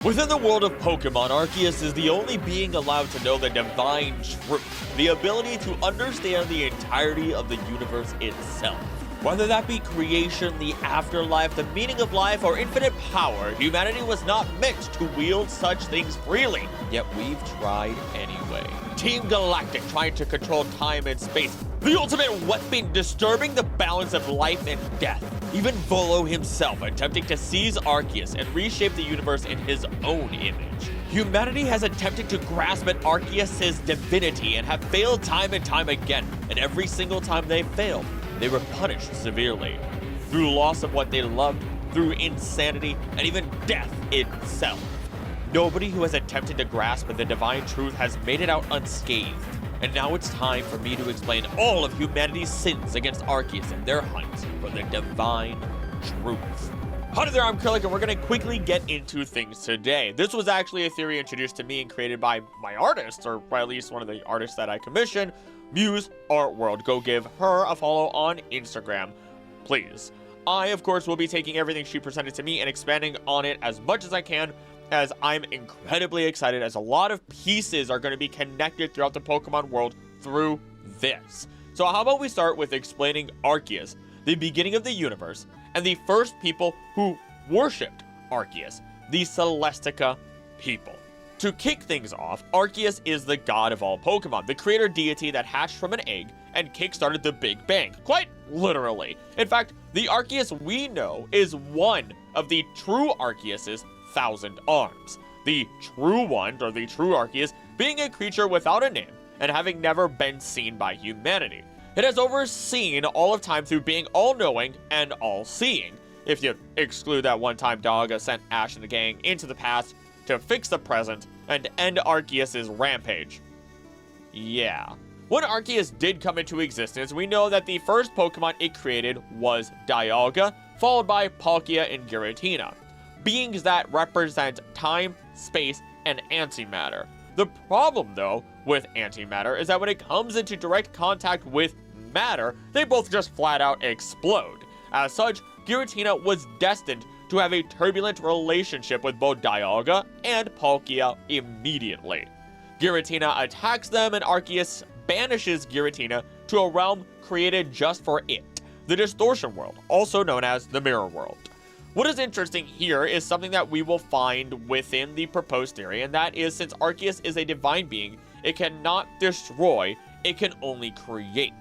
Within the world of Pokemon, Arceus is the only being allowed to know the divine truth, the ability to understand the entirety of the universe itself. Whether that be creation, the afterlife, the meaning of life, or infinite power, humanity was not meant to wield such things freely, yet we've tried anyway. Team Galactic trying to control time and space, the ultimate weapon disturbing the balance of life and death. Even Volo himself attempting to seize Arceus and reshape the universe in his own image. Humanity has attempted to grasp at Arceus' divinity and have failed time and time again, and every single time they failed, they were punished severely. Through loss of what they loved, through insanity, and even death itself. Nobody who has attempted to grasp at the divine truth has made it out unscathed. And now it's time for me to explain all of humanity's sins against Arceus and their hunt for the divine truth. Howdy there, I'm Acrylic, and we're going to quickly get into things today. This was actually a theory introduced to me and created by my artist, or at least one of the artists that I commissioned, Muse Art World. Go give her a follow on Instagram, please. I, of course, will be taking everything she presented to me and expanding on it as much as I can, as I'm incredibly excited, as a lot of pieces are going to be connected throughout the Pokemon world through this. So how about we start with explaining Arceus, the beginning of the universe, and the first people who worshipped Arceus, the Celestica people. To kick things off, Arceus is the god of all Pokemon, the creator deity that hatched from an egg and kickstarted the Big Bang, quite literally. In fact, the Arceus we know is one of the true Arceus's 1,000 arms. The true one, or the true Arceus, being a creature without a name and having never been seen by humanity. It has overseen all of time through being all-knowing and all-seeing, if you exclude that one time Dialga sent Ash and the gang into the past to fix the present and end Arceus' rampage. Yeah. When Arceus did come into existence, we know that the first Pokemon it created was Dialga, followed by Palkia and Giratina, beings that represent time, space, and antimatter. The problem, though, with antimatter is that when it comes into direct contact with matter, they both just flat out explode. As such, Giratina was destined to have a turbulent relationship with both Dialga and Palkia immediately. Giratina attacks them, and Arceus banishes Giratina to a realm created just for it, the Distortion World, also known as the Mirror World. What is interesting here is something that we will find within the proposed theory, and that is, since Arceus is a divine being, it cannot destroy, it can only create.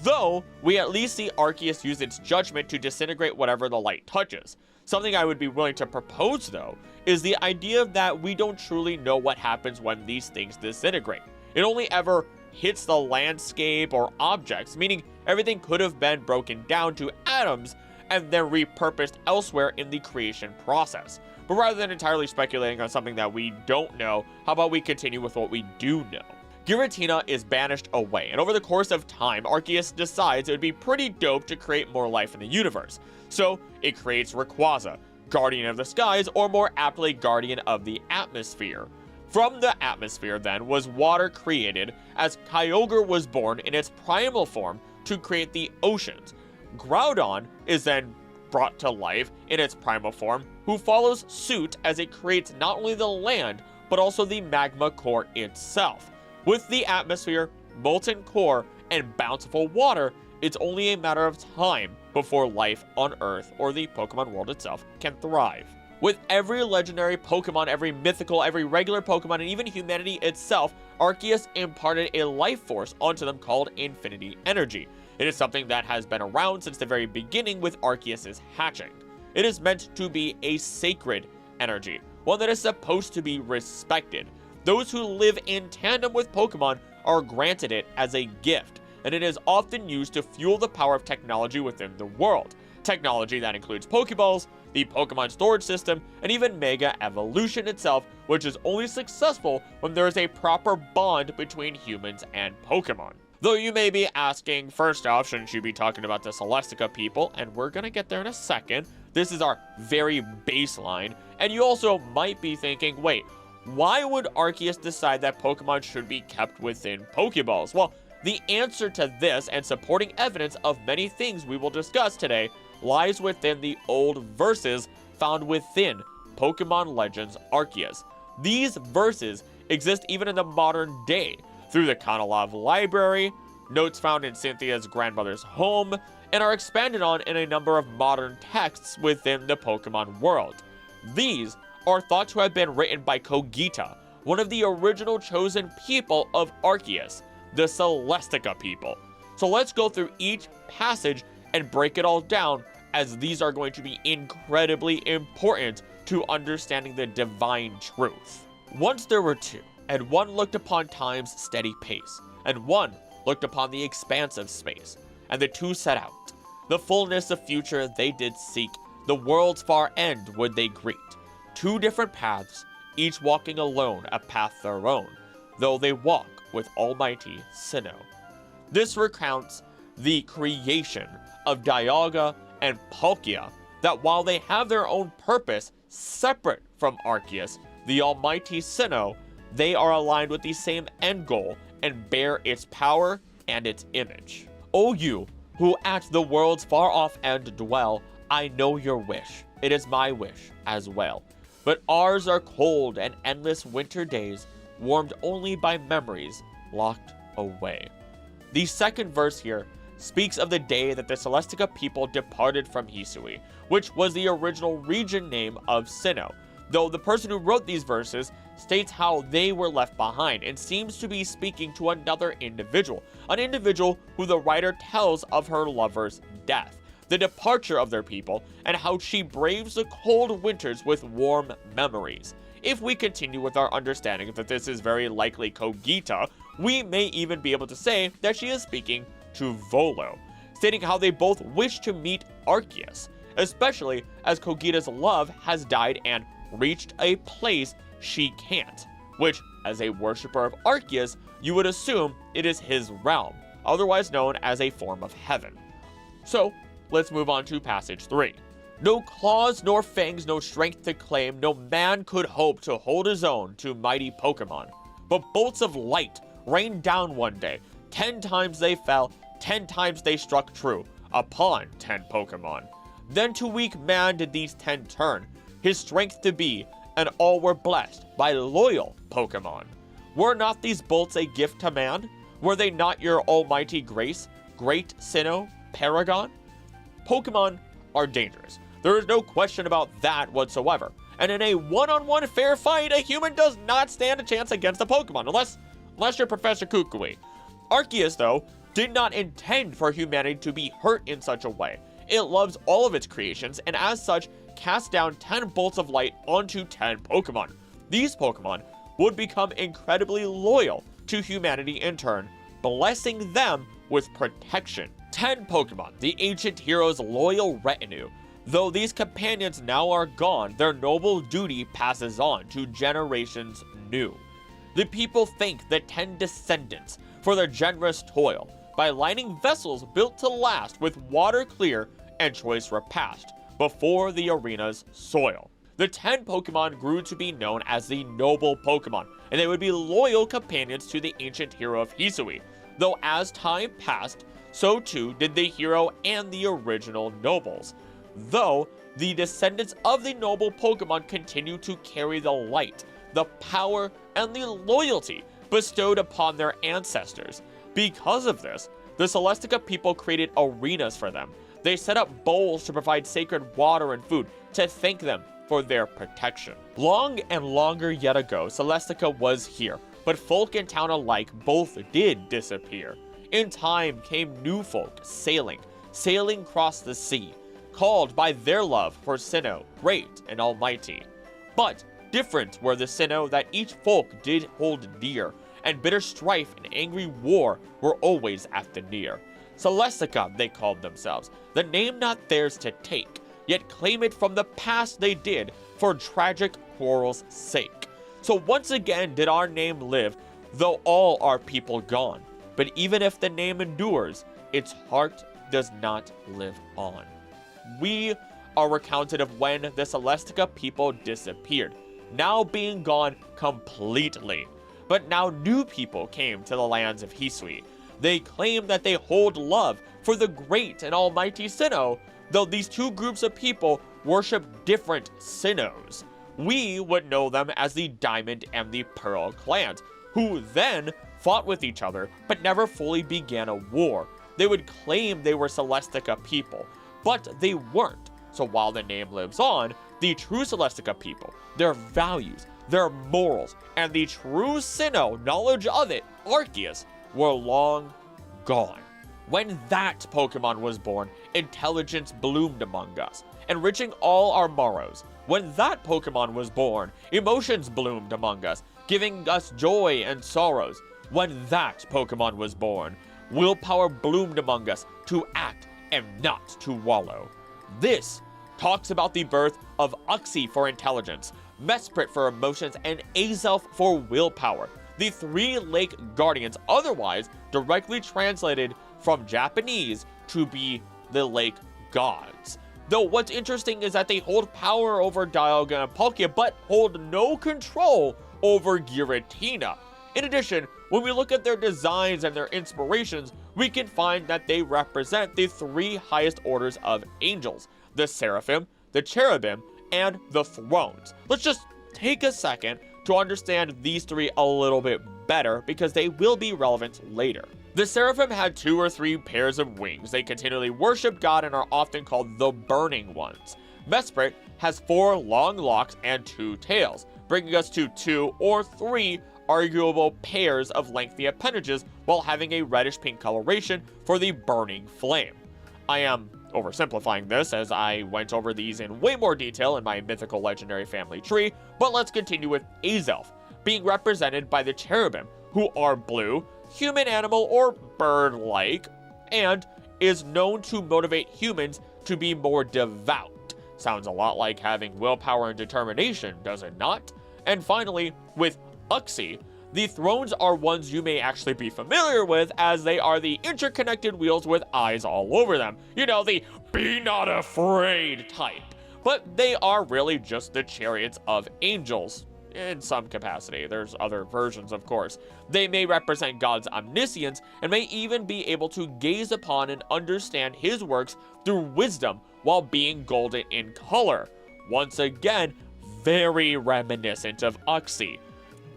Though, we at least see Arceus use its judgment to disintegrate whatever the light touches. Something I would be willing to propose, though, is the idea that we don't truly know what happens when these things disintegrate. It only ever hits the landscape or objects, meaning everything could have been broken down to atoms and then repurposed elsewhere in the creation process. But rather than entirely speculating on something that we don't know, how about we continue with what we do know? Giratina is banished away, and over the course of time, Arceus decides it would be pretty dope to create more life in the universe. So it creates Rayquaza, Guardian of the Skies, or more aptly, Guardian of the Atmosphere. From the atmosphere, then, was water created, as Kyogre was born in its primal form to create the oceans. Groudon is then brought to life in its primal form, who follows suit as it creates not only the land, but also the magma core itself. With the atmosphere, molten core, and bountiful water, it's only a matter of time before life on Earth, or the Pokemon world itself, can thrive. With every legendary Pokemon, every mythical, every regular Pokemon, and even humanity itself, Arceus imparted a life force onto them called Infinity Energy. It is something that has been around since the very beginning with Arceus' hatching. It is meant to be a sacred energy, one that is supposed to be respected. Those who live in tandem with Pokemon are granted it as a gift, and it is often used to fuel the power of technology within the world. Technology that includes Pokeballs, the Pokemon storage system, and even Mega Evolution itself, which is only successful when there is a proper bond between humans and Pokemon. Though you may be asking, first off, shouldn't you be talking about the Celestica people? And we're gonna get there in a second. This is our very baseline. And you also might be thinking, wait, why would Arceus decide that Pokemon should be kept within Pokeballs? Well, the answer to this, and supporting evidence of many things we will discuss today, lies within the old verses found within Pokemon Legends Arceus. These verses exist even in the modern day through the Kanalov Library, notes found in Cynthia's grandmother's home, and are expanded on in a number of modern texts within the Pokemon world. These are thought to have been written by Kogita, one of the original chosen people of Arceus, the Celestica people. So let's go through each passage and break it all down, as these are going to be incredibly important to understanding the divine truth. Once there were two, and one looked upon time's steady pace, and one looked upon the expanse of space, and the two set out. The fullness of future they did seek, the world's far end would they greet. Two different paths, each walking alone a path their own, though they walk with almighty Sinnoh. This recounts the creation of Dialga and Palkia, that while they have their own purpose separate from Arceus, the almighty Sinnoh, they are aligned with the same end goal and bear its power and its image. O you, who at the world's far off end dwell, I know your wish, it is my wish as well. But ours are cold and endless winter days, warmed only by memories locked away. The second verse here speaks of the day that the Celestica people departed from Hisui, which was the original region name of Sinnoh, though the person who wrote these verses states how they were left behind and seems to be speaking to another individual, an individual who the writer tells of her lover's death, the departure of their people, and how she braves the cold winters with warm memories. If we continue with our understanding that this is very likely Kogita, we may even be able to say that she is speaking to Volo, stating how they both wish to meet Arceus, especially as Kogita's love has died and reached a place she can't, which, as a worshipper of Arceus, you would assume it is his realm, otherwise known as a form of heaven. So, let's move on to passage 3. No claws nor fangs, no strength to claim, no man could hope to hold his own to mighty Pokemon. But bolts of light rained down one day, 10 times they fell, 10 times they struck true, upon 10 Pokemon. Then to weak man did these 10 turn, his strength to be, and all were blessed by loyal Pokemon. Were not these bolts a gift to man? Were they not your almighty grace, great Sinnoh, Paragon? Pokemon are dangerous. There is no question about that whatsoever. And in a one-on-one fair fight, a human does not stand a chance against a Pokemon, unless you're Professor Kukui. Arceus, though, did not intend for humanity to be hurt in such a way. It loves all of its creations, and as such, cast down 10 bolts of light onto 10 Pokemon. These Pokemon would become incredibly loyal to humanity in turn, blessing them with protection. 10 Pokemon, the ancient hero's loyal retinue. Though these companions now are gone, their noble duty passes on to generations new. The people thank the 10 descendants for their generous toil by lining vessels built to last with water clear and choice repast before the arena's soil. The 10 Pokemon grew to be known as the Noble Pokemon, and they would be loyal companions to the ancient hero of Hisui, though as time passed, so too did the hero and the original nobles. Though the descendants of the noble Pokemon continue to carry the light, the power, and the loyalty bestowed upon their ancestors. Because of this, the Celestica people created arenas for them. They set up bowls to provide sacred water and food to thank them for their protection. Long and longer yet ago, Celestica was here, but folk and town alike both did disappear. In time came new folk sailing across the sea, called by their love for Sinnoh, great and almighty. But different were the Sinnoh that each folk did hold dear, and bitter strife and angry war were always at the near. Celestica they called themselves, the name not theirs to take, yet claim it from the past they did for tragic quarrels' sake. So once again did our name live, though all our people gone. But even if the name endures, its heart does not live on. We are recounted of when the Celestica people disappeared, now being gone completely. But now new people came to the lands of Hisui. They claim that they hold love for the great and almighty Sinnoh, though these two groups of people worship different Sinnohs. we would know them as the Diamond and the Pearl clans, who then fought with each other but never fully began a war. They would claim they were Celestica people, but they weren't. So while the name lives on, the true Celestica people, their values, their morals, and the true Sinnoh knowledge of it, Arceus, were long gone. When that Pokemon was born, intelligence bloomed among us, enriching all our morrows. When that Pokemon was born, emotions bloomed among us, giving us joy and sorrows. When that Pokemon was born, willpower bloomed among us to act and not to wallow. This talks about the birth of Uxie for intelligence, Mesprit for emotions, and Azelf for willpower, the three Lake Guardians, otherwise directly translated from Japanese to be the Lake Gods. Though what's interesting is that they hold power over Dialga and Palkia, but hold no control over Giratina. In addition, when we look at their designs and their inspirations, we can find that they represent the three highest orders of angels: the Seraphim, the Cherubim, and the Thrones. Let's just take a second to understand these three a little bit better, because they will be relevant later. The Seraphim had 2 or 3 pairs of wings. They continually worship God and are often called the Burning Ones. Mesprit has 4 long locks and 2 tails, bringing us to 2 or 3 arguable pairs of lengthy appendages, while having a reddish-pink coloration for the Burning Flame. I am oversimplifying this, as I went over these in way more detail in my mythical legendary family tree, but let's continue with Azelf, being represented by the Cherubim, who are blue, human, animal, or bird-like, and is known to motivate humans to be more devout. Sounds a lot like having willpower and determination, does it not? And finally, with Uxie, the Thrones are ones you may actually be familiar with, as they are the interconnected wheels with eyes all over them. You know, the be not afraid type. But they are really just the chariots of angels, in some capacity. There's other versions, of course. They may represent God's omniscience, and may even be able to gaze upon and understand his works through wisdom while being golden in color. Once again, very reminiscent of Uxie.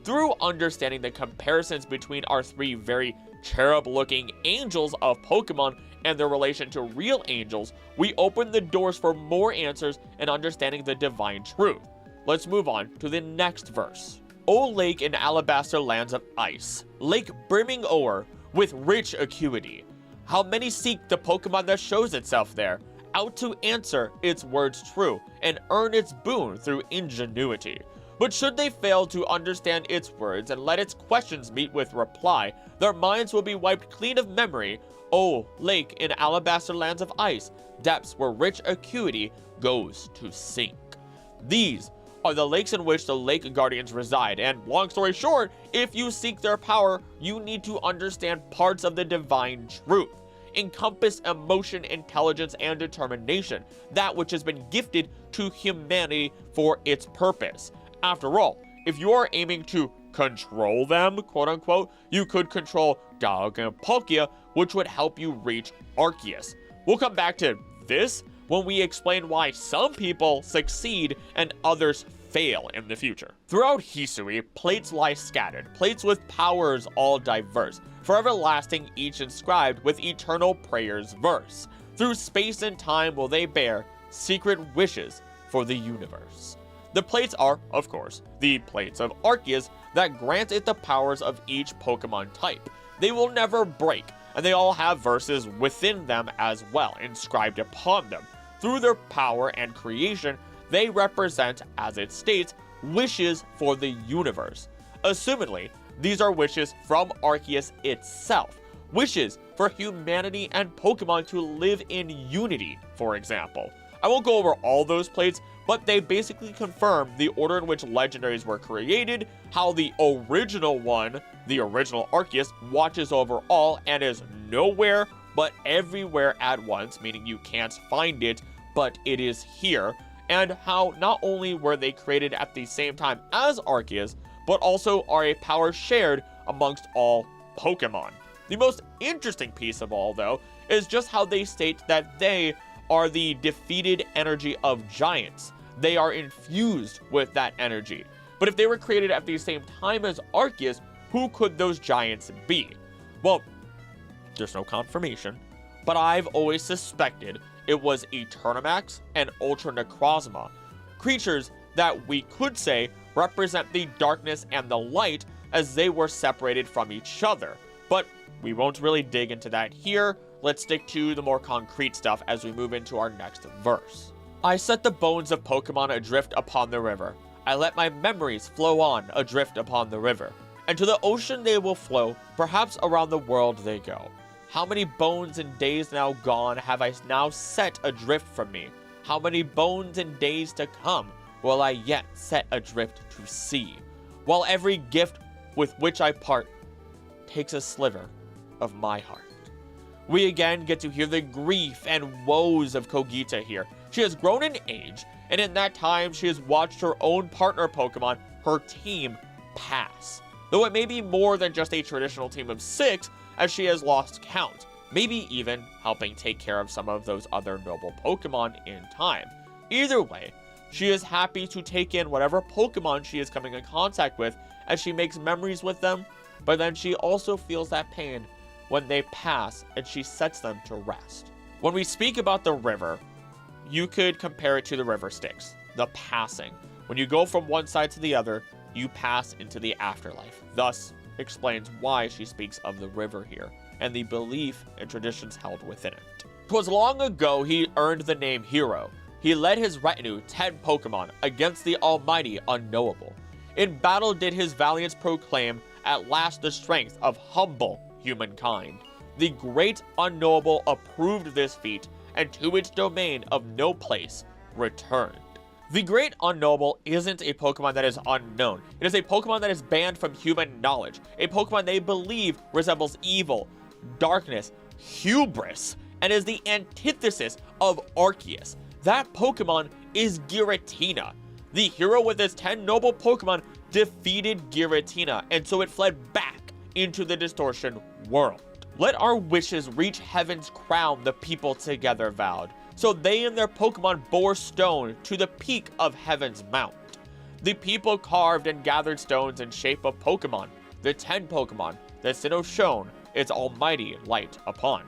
Through understanding the comparisons between our 3 very cherub-looking angels of Pokemon and their relation to real angels, we open the doors for more answers and understanding the divine truth. Let's move on to the next verse. O lake in alabaster lands of ice, lake brimming o'er with rich acuity. How many seek the Pokemon that shows itself there, out to answer its words true, and earn its boon through ingenuity. But should they fail to understand its words and let its questions meet with reply, their minds will be wiped clean of memory. O lake in alabaster lands of ice, depths where rich acuity goes to sink. These are the lakes in which the Lake Guardians reside, and long story short, if you seek their power, you need to understand parts of the divine truth. Encompass emotion, intelligence, and determination, that which has been gifted to humanity for its purpose. After all, if you are aiming to control them, quote unquote, you could control Dialga and Palkia, which would help you reach Arceus. We'll come back to this when we explain why some people succeed and others fail in the future. Throughout Hisui, plates lie scattered, plates with powers all diverse, forever lasting, each inscribed with eternal prayers verse. Through space and time will they bear secret wishes for the universe. The plates are, of course, the plates of Arceus that grant it the powers of each Pokemon type. They will never break, and they all have verses within them as well, inscribed upon them. Through their power and creation, they represent, as it states, wishes for the universe. Assumedly, these are wishes from Arceus itself. Wishes for humanity and Pokemon to live in unity, for example. I won't go over all those plates, but they basically confirm the order in which legendaries were created, how the original one, the original Arceus, watches over all and is nowhere but everywhere at once, meaning you can't find it, but it is here, and how not only were they created at the same time as Arceus, but also are a power shared amongst all Pokemon. The most interesting piece of all, though, is just how they state that they are the defeated energy of giants, they are infused with that energy. But if they were created at the same time as Arceus, who could those giants be? Well, there's no confirmation, but I've always suspected it was Eternamax and Ultra Necrozma, creatures that we could say represent the darkness and the light as they were separated from each other. But we won't really dig into that here. Let's stick to the more concrete stuff as we move into our next verse. I set the bones of Pokemon adrift upon the river. I let my memories flow on adrift upon the river. And to the ocean they will flow, perhaps around the world they go. How many bones and days now gone have I now set adrift from me? How many bones and days to come will I yet set adrift to sea? While every gift with which I part takes a sliver of my heart. We again get to hear the grief and woes of Kogita here. She has grown in age, and in that time she has watched her own partner Pokemon, her team, pass. Though it may be more than just a traditional team of 6, as she has lost count, maybe even helping take care of some of those other noble Pokemon in time. Either way, she is happy to take in whatever Pokemon she is coming in contact with as she makes memories with them, but then she also feels that pain when they pass and she sets them to rest. When we speak about the river, you could compare it to the river Styx, the passing. When you go from one side to the other, you pass into the afterlife. Thus explains why she speaks of the river here, and the belief and traditions held within it. 'Twas long ago he earned the name Hero. He led his retinue, 10 Pokemon, against the almighty unknowable. In battle did his valiance proclaim, at last the strength of humble humankind. The great unknowable approved this feat, and to its domain of no place returned. The great unknowable isn't a Pokemon that is unknown. It is a Pokemon that is banned from human knowledge. A Pokemon they believe resembles evil, darkness, hubris, and is the antithesis of Arceus. That Pokemon is Giratina. The hero with his 10 noble Pokemon defeated Giratina, and so it fled back into the distortion world. Let our wishes reach heaven's crown, the people together vowed. So they and their Pokemon bore stone to the peak of heaven's mount. The people carved and gathered stones in shape of Pokemon, the 10 Pokemon that Sinnoh shone its almighty light upon.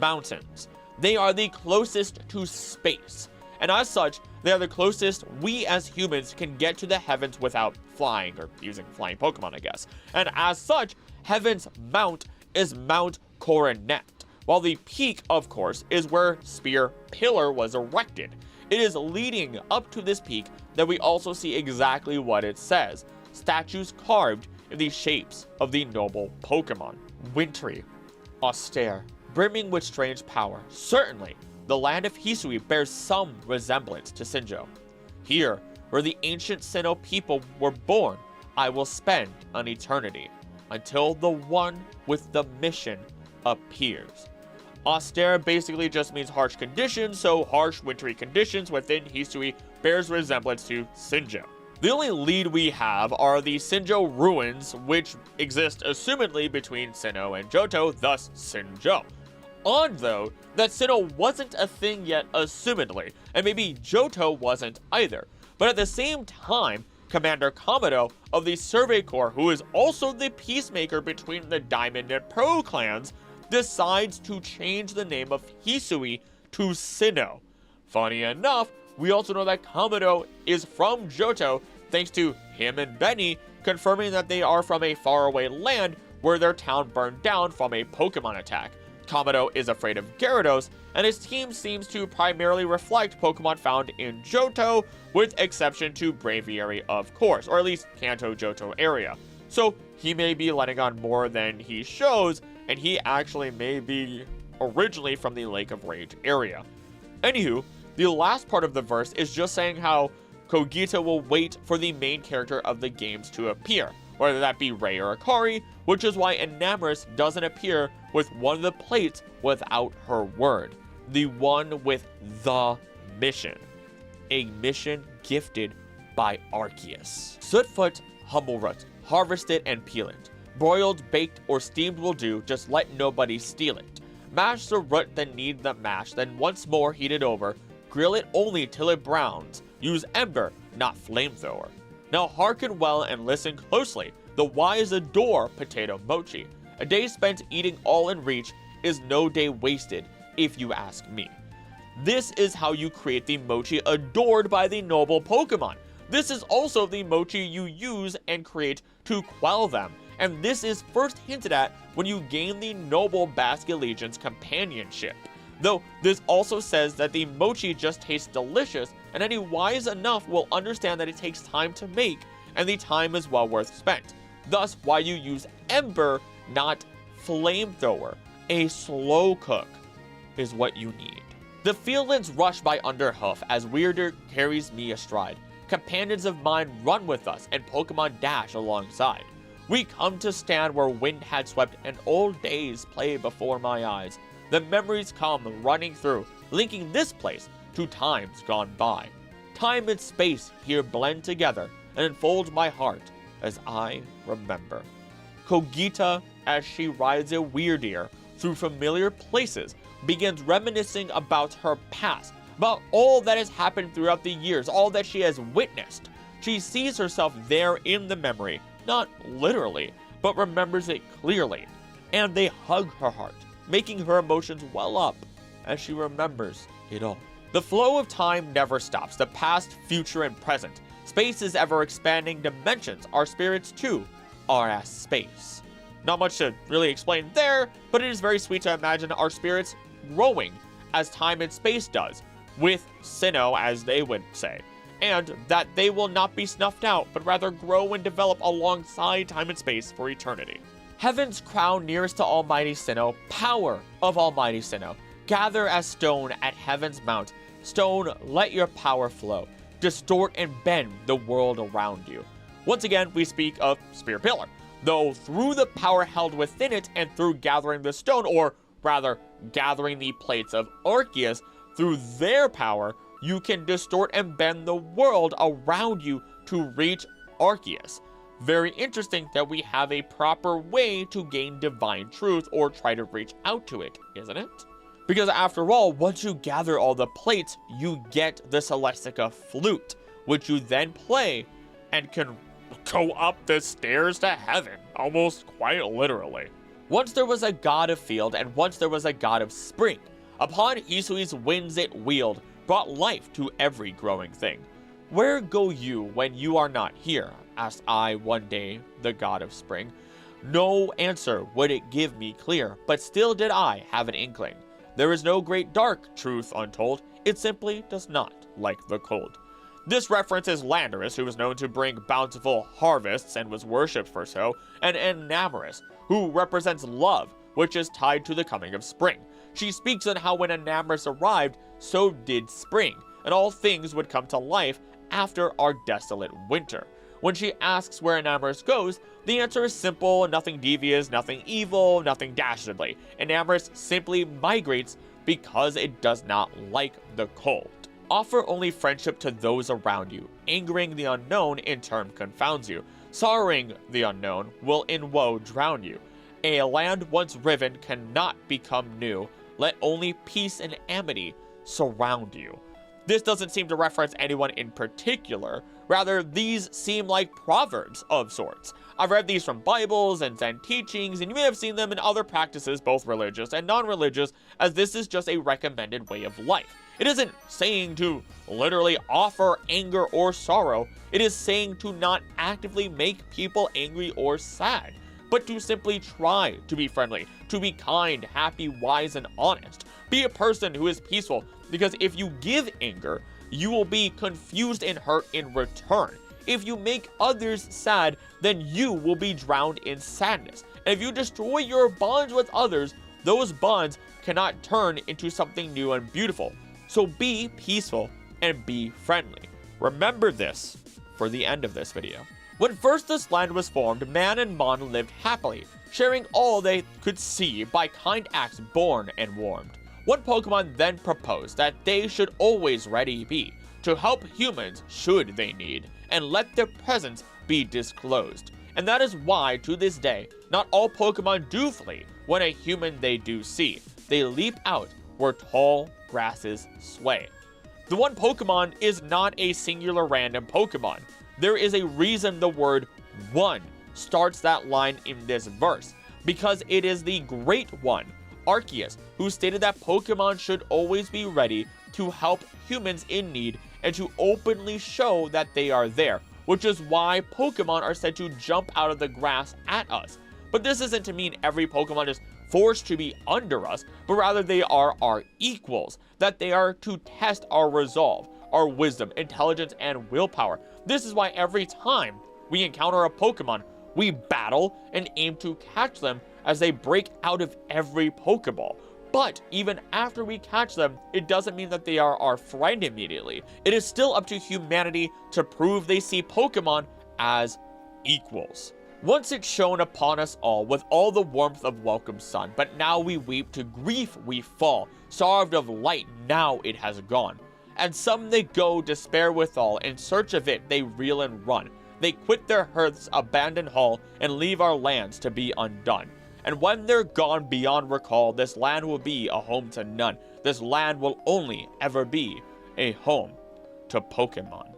Mountains. They are the closest to space, and as such, they are the closest we as humans can get to the heavens without flying, or using flying Pokemon, I guess. And as such, heaven's mount is Mount Coronet, while the peak, of course, is where Spear Pillar was erected. It is leading up to this peak that we also see exactly what it says. Statues carved in the shapes of the noble Pokemon. Wintry, austere, brimming with strange power. Certainly, the land of Hisui bears some resemblance to Sinjoh. Here, where the ancient Sinnoh people were born, I will spend an eternity, until the one with the mission appears. Austere basically just means harsh conditions, so harsh wintry conditions within Hisui bears resemblance to Sinjoh. The only lead we have are the Sinjoh ruins, which exist assumedly between Sinnoh and Johto, thus Sinjoh. Odd though, that Sinnoh wasn't a thing yet assumedly, and maybe Johto wasn't either. But at the same time, Commander Kamado of the Survey Corps, who is also the peacemaker between the Diamond and Pearl clans, decides to change the name of Hisui to Sinnoh. Funny enough, we also know that Kamado is from Johto, thanks to him and Benny confirming that they are from a faraway land where their town burned down from a Pokemon attack. Kamado is afraid of Gyarados, and his team seems to primarily reflect Pokemon found in Johto, with exception to Braviary, of course, or at least Kanto Johto area. So he may be letting on more than he shows, and he actually may be originally from the Lake of Rage area. Anywho, the last part of the verse is just saying how Kogita will wait for the main character of the games to appear, whether that be Ray or Akari, which is why Enamorus doesn't appear with one of the plates without her word. The one with the mission. A mission gifted by Arceus. Sootfoot, Humbleroot, harvest it and peel it. Broiled, baked, or steamed will do, just let nobody steal it. Mash the root, then knead the mash, then once more heat it over. Grill it only till it browns. use Ember, not Flamethrower. Now hearken well and listen closely. The wise adore potato mochi. A day spent eating all in reach is no day wasted, if you ask me. This is how you create the mochi adored by the noble Pokemon. This is also the mochi you use and create to quell them, and this is first hinted at when you gain the noble Basculegion's companionship. Though this also says that the mochi just tastes delicious, and any wise enough will understand that it takes time to make, and the time is well worth spent. Thus, why you use Ember, not Flamethrower. A slow cook is what you need. The fieldlands rush by underhoof as Weirder carries me astride. Companions of mine run with us, and Pokemon dash alongside. We come to stand where wind had swept, and old days play before my eyes. The memories come running through, linking this place to times gone by. Time and space here blend together and enfold my heart as I remember. Kogita, as she rides a Weirdeer through familiar places, begins reminiscing about her past, about all that has happened throughout the years, all that she has witnessed. She sees herself there in the memory, not literally, but remembers it clearly, and they hug her heart, making her emotions well up as she remembers it all. The flow of time never stops, the past, future, and present. Space is ever expanding dimensions. Our spirits, too, are as space. Not much to really explain there, but it is very sweet to imagine our spirits growing as time and space does, with Sinnoh, as they would say, and that they will not be snuffed out, but rather grow and develop alongside time and space for eternity. Heaven's crown nearest to Almighty Sinnoh, power of Almighty Sinnoh, gather as stone at heaven's mount. Stone, let your power flow, distort and bend the world around you. Once again, we speak of Spirit Pillar, though through the power held within it and through gathering the stone, or rather, gathering the plates of Arceus, through their power, you can distort and bend the world around you to reach Arceus. Very interesting that we have a proper way to gain divine truth or try to reach out to it, isn't it? Because after all, once you gather all the plates, you get the Celestica flute, which you then play and can go up the stairs to heaven, almost quite literally. Once there was a god of field, and once there was a god of spring. Upon Hisui's winds it wield, brought life to every growing thing. Where go you when you are not here? Asked I one day, the god of spring. No answer would it give me clear, but still did I have an inkling. There is no great dark, truth untold, it simply does not like the cold. This reference is Landorus, who was known to bring bountiful harvests and was worshipped for so, and Enamorus, who represents love, which is tied to the coming of spring. She speaks on how when Enamorus arrived, so did spring, and all things would come to life after our desolate winter. When she asks where Enamorus goes, the answer is simple, nothing devious, nothing evil, nothing dastardly. Enamorus simply migrates because it does not like the cold. Offer only friendship to those around you. Angering the unknown in turn confounds you. Sorrowing the unknown will in woe drown you. A land once riven cannot become new. Let only peace and amity surround you. This doesn't seem to reference anyone in particular. Rather, these seem like proverbs of sorts. I've read these from Bibles and Zen teachings, and you may have seen them in other practices, both religious and non-religious, as this is just a recommended way of life. It isn't saying to literally offer anger or sorrow. It is saying to not actively make people angry or sad, but to simply try to be friendly, to be kind, happy, wise, and honest. Be a person who is peaceful, because if you give anger, you will be confused and hurt in return. If you make others sad, then you will be drowned in sadness. And if you destroy your bonds with others, those bonds cannot turn into something new and beautiful. So be peaceful and be friendly. Remember this for the end of this video. When first this land was formed, man and Mon lived happily, sharing all they could see by kind acts born and warmed. One Pokemon then proposed that they should always ready be, to help humans should they need, and let their presence be disclosed. And that is why, to this day, not all Pokemon do flee when a human they do see. They leap out where tall grasses sway. The one Pokemon is not a singular random Pokemon. There is a reason the word one starts that line in this verse, because it is the Great One, Arceus, who stated that Pokemon should always be ready to help humans in need and to openly show that they are there, which is why Pokemon are said to jump out of the grass at us. But this isn't to mean every Pokemon is forced to be under us, but rather they are our equals, that they are to test our resolve, our wisdom, intelligence, and willpower. This is why every time we encounter a Pokemon, we battle and aim to catch them as they break out of every Pokeball. But even after we catch them, it doesn't mean that they are our friend immediately. It is still up to humanity to prove they see Pokemon as equals. Once it's shone upon us all with all the warmth of welcome sun, but now we weep, to grief we fall, starved of light, now it has gone. And some they go, despair withal, in search of it they reel and run. They quit their hearths, abandon hall, and leave our lands to be undone. And when they're gone beyond recall, this land will be a home to none. This land will only ever be a home to Pokemon.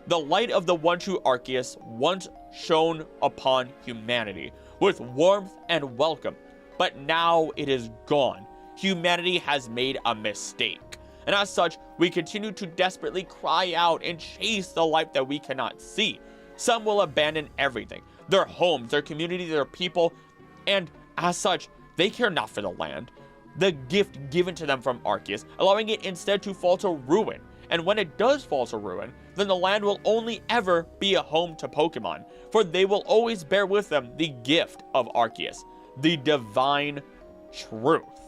The light of the one true Arceus once shone upon humanity with warmth and welcome, but now it is gone. Humanity has made a mistake, and as such, we continue to desperately cry out and chase the light that we cannot see. Some will abandon everything, their homes, their community, their people, and as such, they care not for the land, the gift given to them from Arceus, allowing it instead to fall to ruin. And when it does fall to ruin, then the land will only ever be a home to Pokemon, for they will always bear with them the gift of Arceus, the divine truth.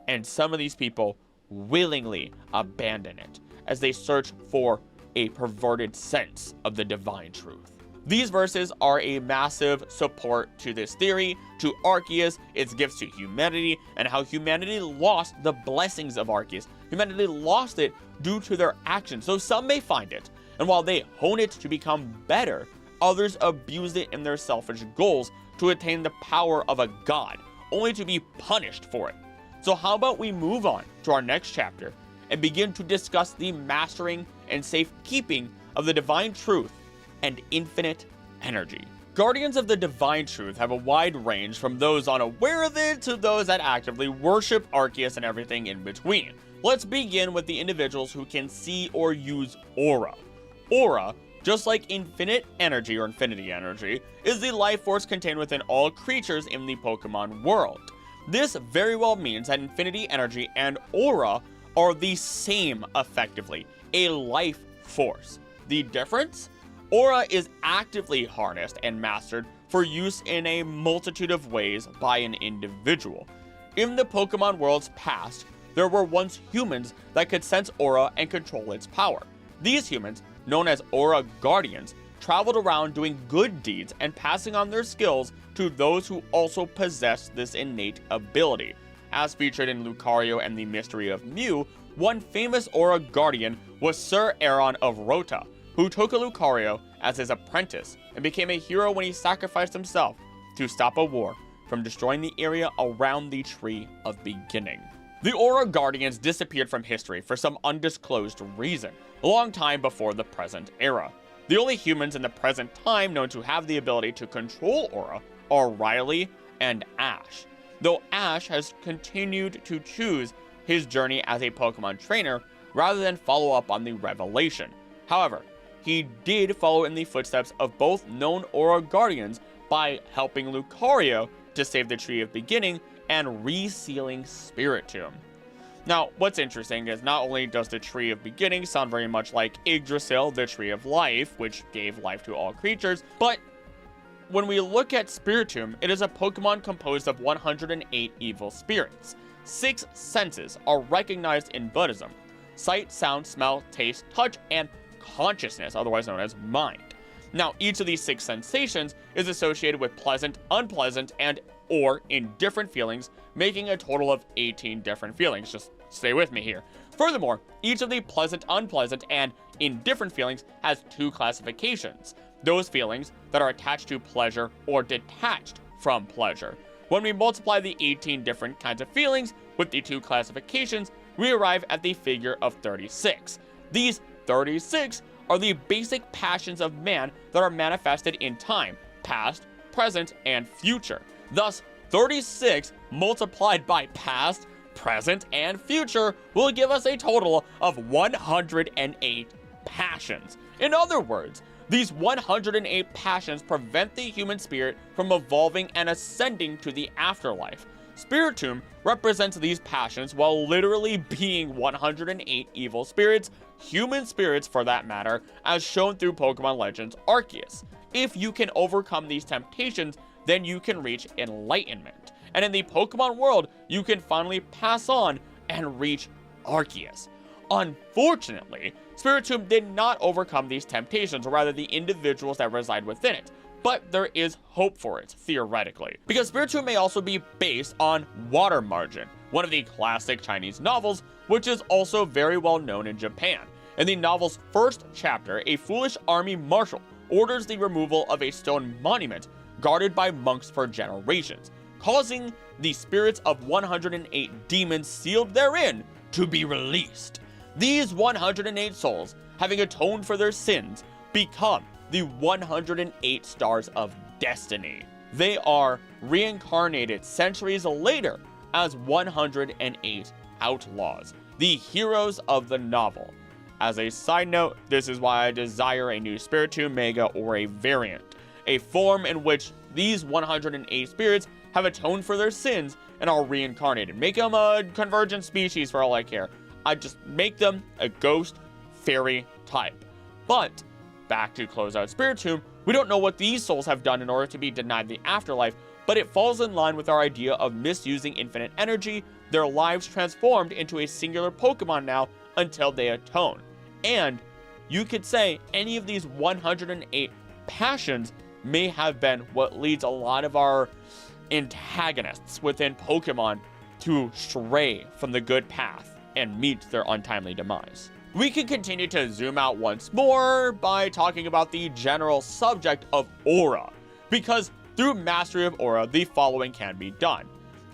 And some of these people willingly abandon it as they search for a perverted sense of the divine truth. These verses are a massive support to this theory, to Arceus, its gifts to humanity, and how humanity lost the blessings of Arceus. Humanity lost it due to their actions, so some may find it, and while they hone it to become better, others abuse it in their selfish goals to attain the power of a god, only to be punished for it. So how about we move on to our next chapter and begin to discuss the mastering and safekeeping of the divine truth and infinite energy. Guardians of the divine truth have a wide range, from those unaware of it to those that actively worship Arceus and everything in between. Let's begin with the individuals who can see or use aura. Aura, just like infinite energy or infinity energy, is the life force contained within all creatures in the Pokemon world. This very well means that infinity energy and aura are the same effectively, a life force. The difference? Aura is actively harnessed and mastered for use in a multitude of ways by an individual. In the Pokemon world's past, there were once humans that could sense aura and control its power. These humans, known as Aura Guardians, traveled around doing good deeds and passing on their skills to those who also possessed this innate ability. As featured in Lucario and the Mystery of Mew, one famous Aura Guardian was Sir Aaron of Rota, who took a Lucario as his apprentice and became a hero when he sacrificed himself to stop a war from destroying the area around the Tree of Beginning. The Aura Guardians disappeared from history for some undisclosed reason, a long time before the present era. The only humans in the present time known to have the ability to control aura are Riley and Ash, though Ash has continued to choose his journey as a Pokemon trainer rather than follow up on the revelation. However, he did follow in the footsteps of both known Aura Guardians by helping Lucario to save the Tree of Beginning and resealing Spiritomb. Now, what's interesting is not only does the Tree of Beginning sound very much like Yggdrasil, the Tree of Life, which gave life to all creatures, but when we look at Spiritomb, it is a Pokemon composed of 108 evil spirits. 6 senses are recognized in Buddhism: sight, sound, smell, taste, touch, and consciousness, otherwise known as mind. Now, each of these 6 sensations is associated with pleasant, unpleasant, and or indifferent feelings, making a total of 18 different feelings. Just stay with me here. Furthermore, each of the pleasant, unpleasant, and indifferent feelings has 2 classifications: those feelings that are attached to pleasure or detached from pleasure. When we multiply the 18 different kinds of feelings with the 2 classifications, we arrive at the figure of 36. These 36 are the basic passions of man that are manifested in time, past, present, and future. Thus, 36 multiplied by past, present, and future will give us a total of 108 passions. In other words, these 108 passions prevent the human spirit from evolving and ascending to the afterlife. Spiritomb represents these passions while literally being 108 evil spirits, human spirits for that matter, as shown through Pokemon Legends Arceus. If you can overcome these temptations, then you can reach enlightenment. And in the Pokemon world, you can finally pass on and reach Arceus. Unfortunately, Spiritomb did not overcome these temptations, or rather the individuals that reside within it. But there is hope for it, theoretically. Because Spiritomb may also be based on Water Margin, one of the classic Chinese novels, which is also very well known in Japan. In the novel's first chapter, a foolish army marshal orders the removal of a stone monument guarded by monks for generations, causing the spirits of 108 demons sealed therein to be released. These 108 souls, having atoned for their sins, become the 108 Stars of Destiny. They are reincarnated centuries later as 108 outlaws, the heroes of the novel. As a side note, this is why I desire a new Spiritomb Mega or a variant, a form in which these 108 spirits have atoned for their sins and are reincarnated. Make them a convergent species for all I care. I just make them a ghost fairy type. But back to close out Spiritomb, we don't know what these souls have done in order to be denied the afterlife, but it falls in line with our idea of misusing infinite energy, their lives transformed into a singular Pokemon now until they atone. And you could say any of these 108 passions may have been what leads a lot of our antagonists within Pokemon to stray from the good path and meet their untimely demise. We can continue to zoom out once more by talking about the general subject of aura, because through mastery of aura, the following can be done.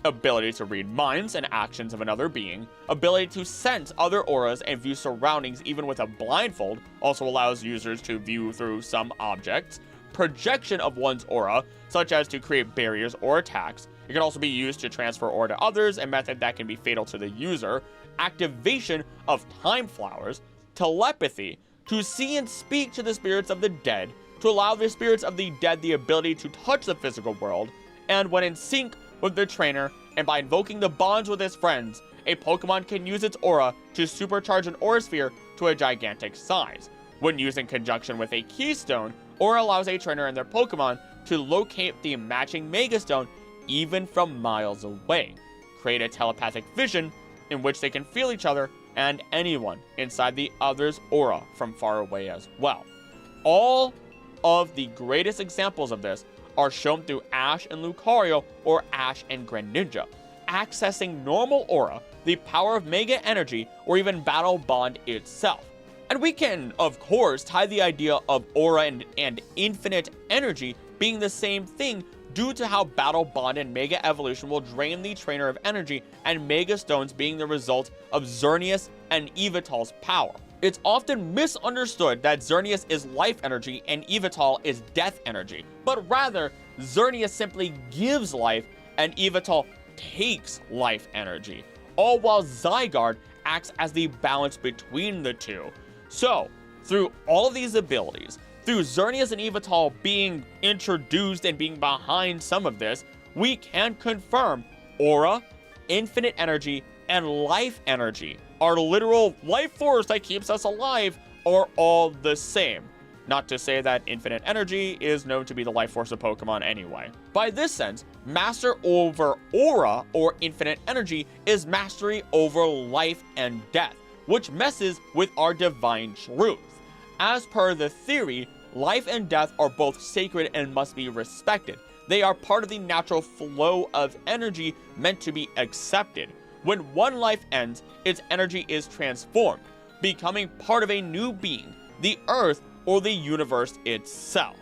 Ability to read minds and actions of another being, ability to sense other auras and view surroundings even with a blindfold, also allows users to view through some objects, projection of one's aura, such as to create barriers or attacks. It can also be used to transfer aura to others, a method that can be fatal to the user, activation of time flowers, telepathy, to see and speak to the spirits of the dead, to allow the spirits of the dead the ability to touch the physical world, and when in sync with their trainer and by invoking the bonds with his friends, a Pokemon can use its aura to supercharge an aura sphere to a gigantic size. When used in conjunction with a keystone, aura allows a trainer and their Pokemon to locate the matching Megastone even from miles away, create a telepathic vision in which they can feel each other and anyone inside the other's aura from far away as well. All of the greatest examples of this are shown through Ash and Lucario or Ash and Greninja, accessing normal aura, the power of Mega Energy, or even Battle Bond itself. And we can, of course, tie the idea of aura and infinite energy being the same thing due to how Battle Bond and Mega Evolution will drain the trainer of energy, and Mega Stones being the result of Xerneas and Yveltal's power. It's often misunderstood that Xerneas is life energy and Yveltal is death energy, but rather, Xerneas simply gives life and Yveltal takes life energy, all while Zygarde acts as the balance between the two. So, through all of these abilities, through Xerneas and Yveltal being introduced and being behind some of this, we can confirm aura, infinite energy, and life energy, our literal life force that keeps us alive, are all the same. Not to say that infinite energy is known to be the life force of Pokemon anyway. By this sense, master over aura or infinite energy is mastery over life and death, which messes with our divine truth. As per the theory, life and death are both sacred and must be respected. They are part of the natural flow of energy meant to be accepted. When one life ends, its energy is transformed, becoming part of a new being, the Earth or the universe itself.